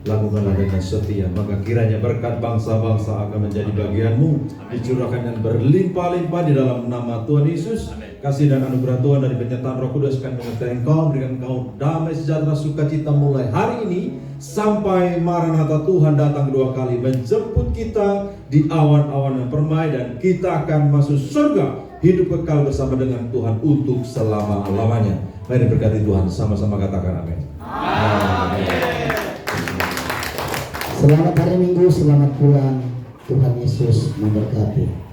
lakukanlah dengan setia, maka kiranya berkat bangsa-bangsa akan menjadi bagianmu, dicurahkan dan berlimpah-limpah di dalam nama Tuhan Yesus. Kasih dan anugerah Tuhan dari penyertaan Roh Kudus akan menyertai engkau, berikan engkau damai, sejahtera, sukacita mulai hari ini sampai Maranatha Tuhan datang kedua kali menjemput kita di awan-awan yang permai, dan kita akan masuk surga, hidup kekal bersama dengan Tuhan untuk selama-lamanya. Mari berkati Tuhan, sama-sama katakan amin. Amin. Selamat hari Minggu, selamat pulang. Tuhan Yesus memberkati.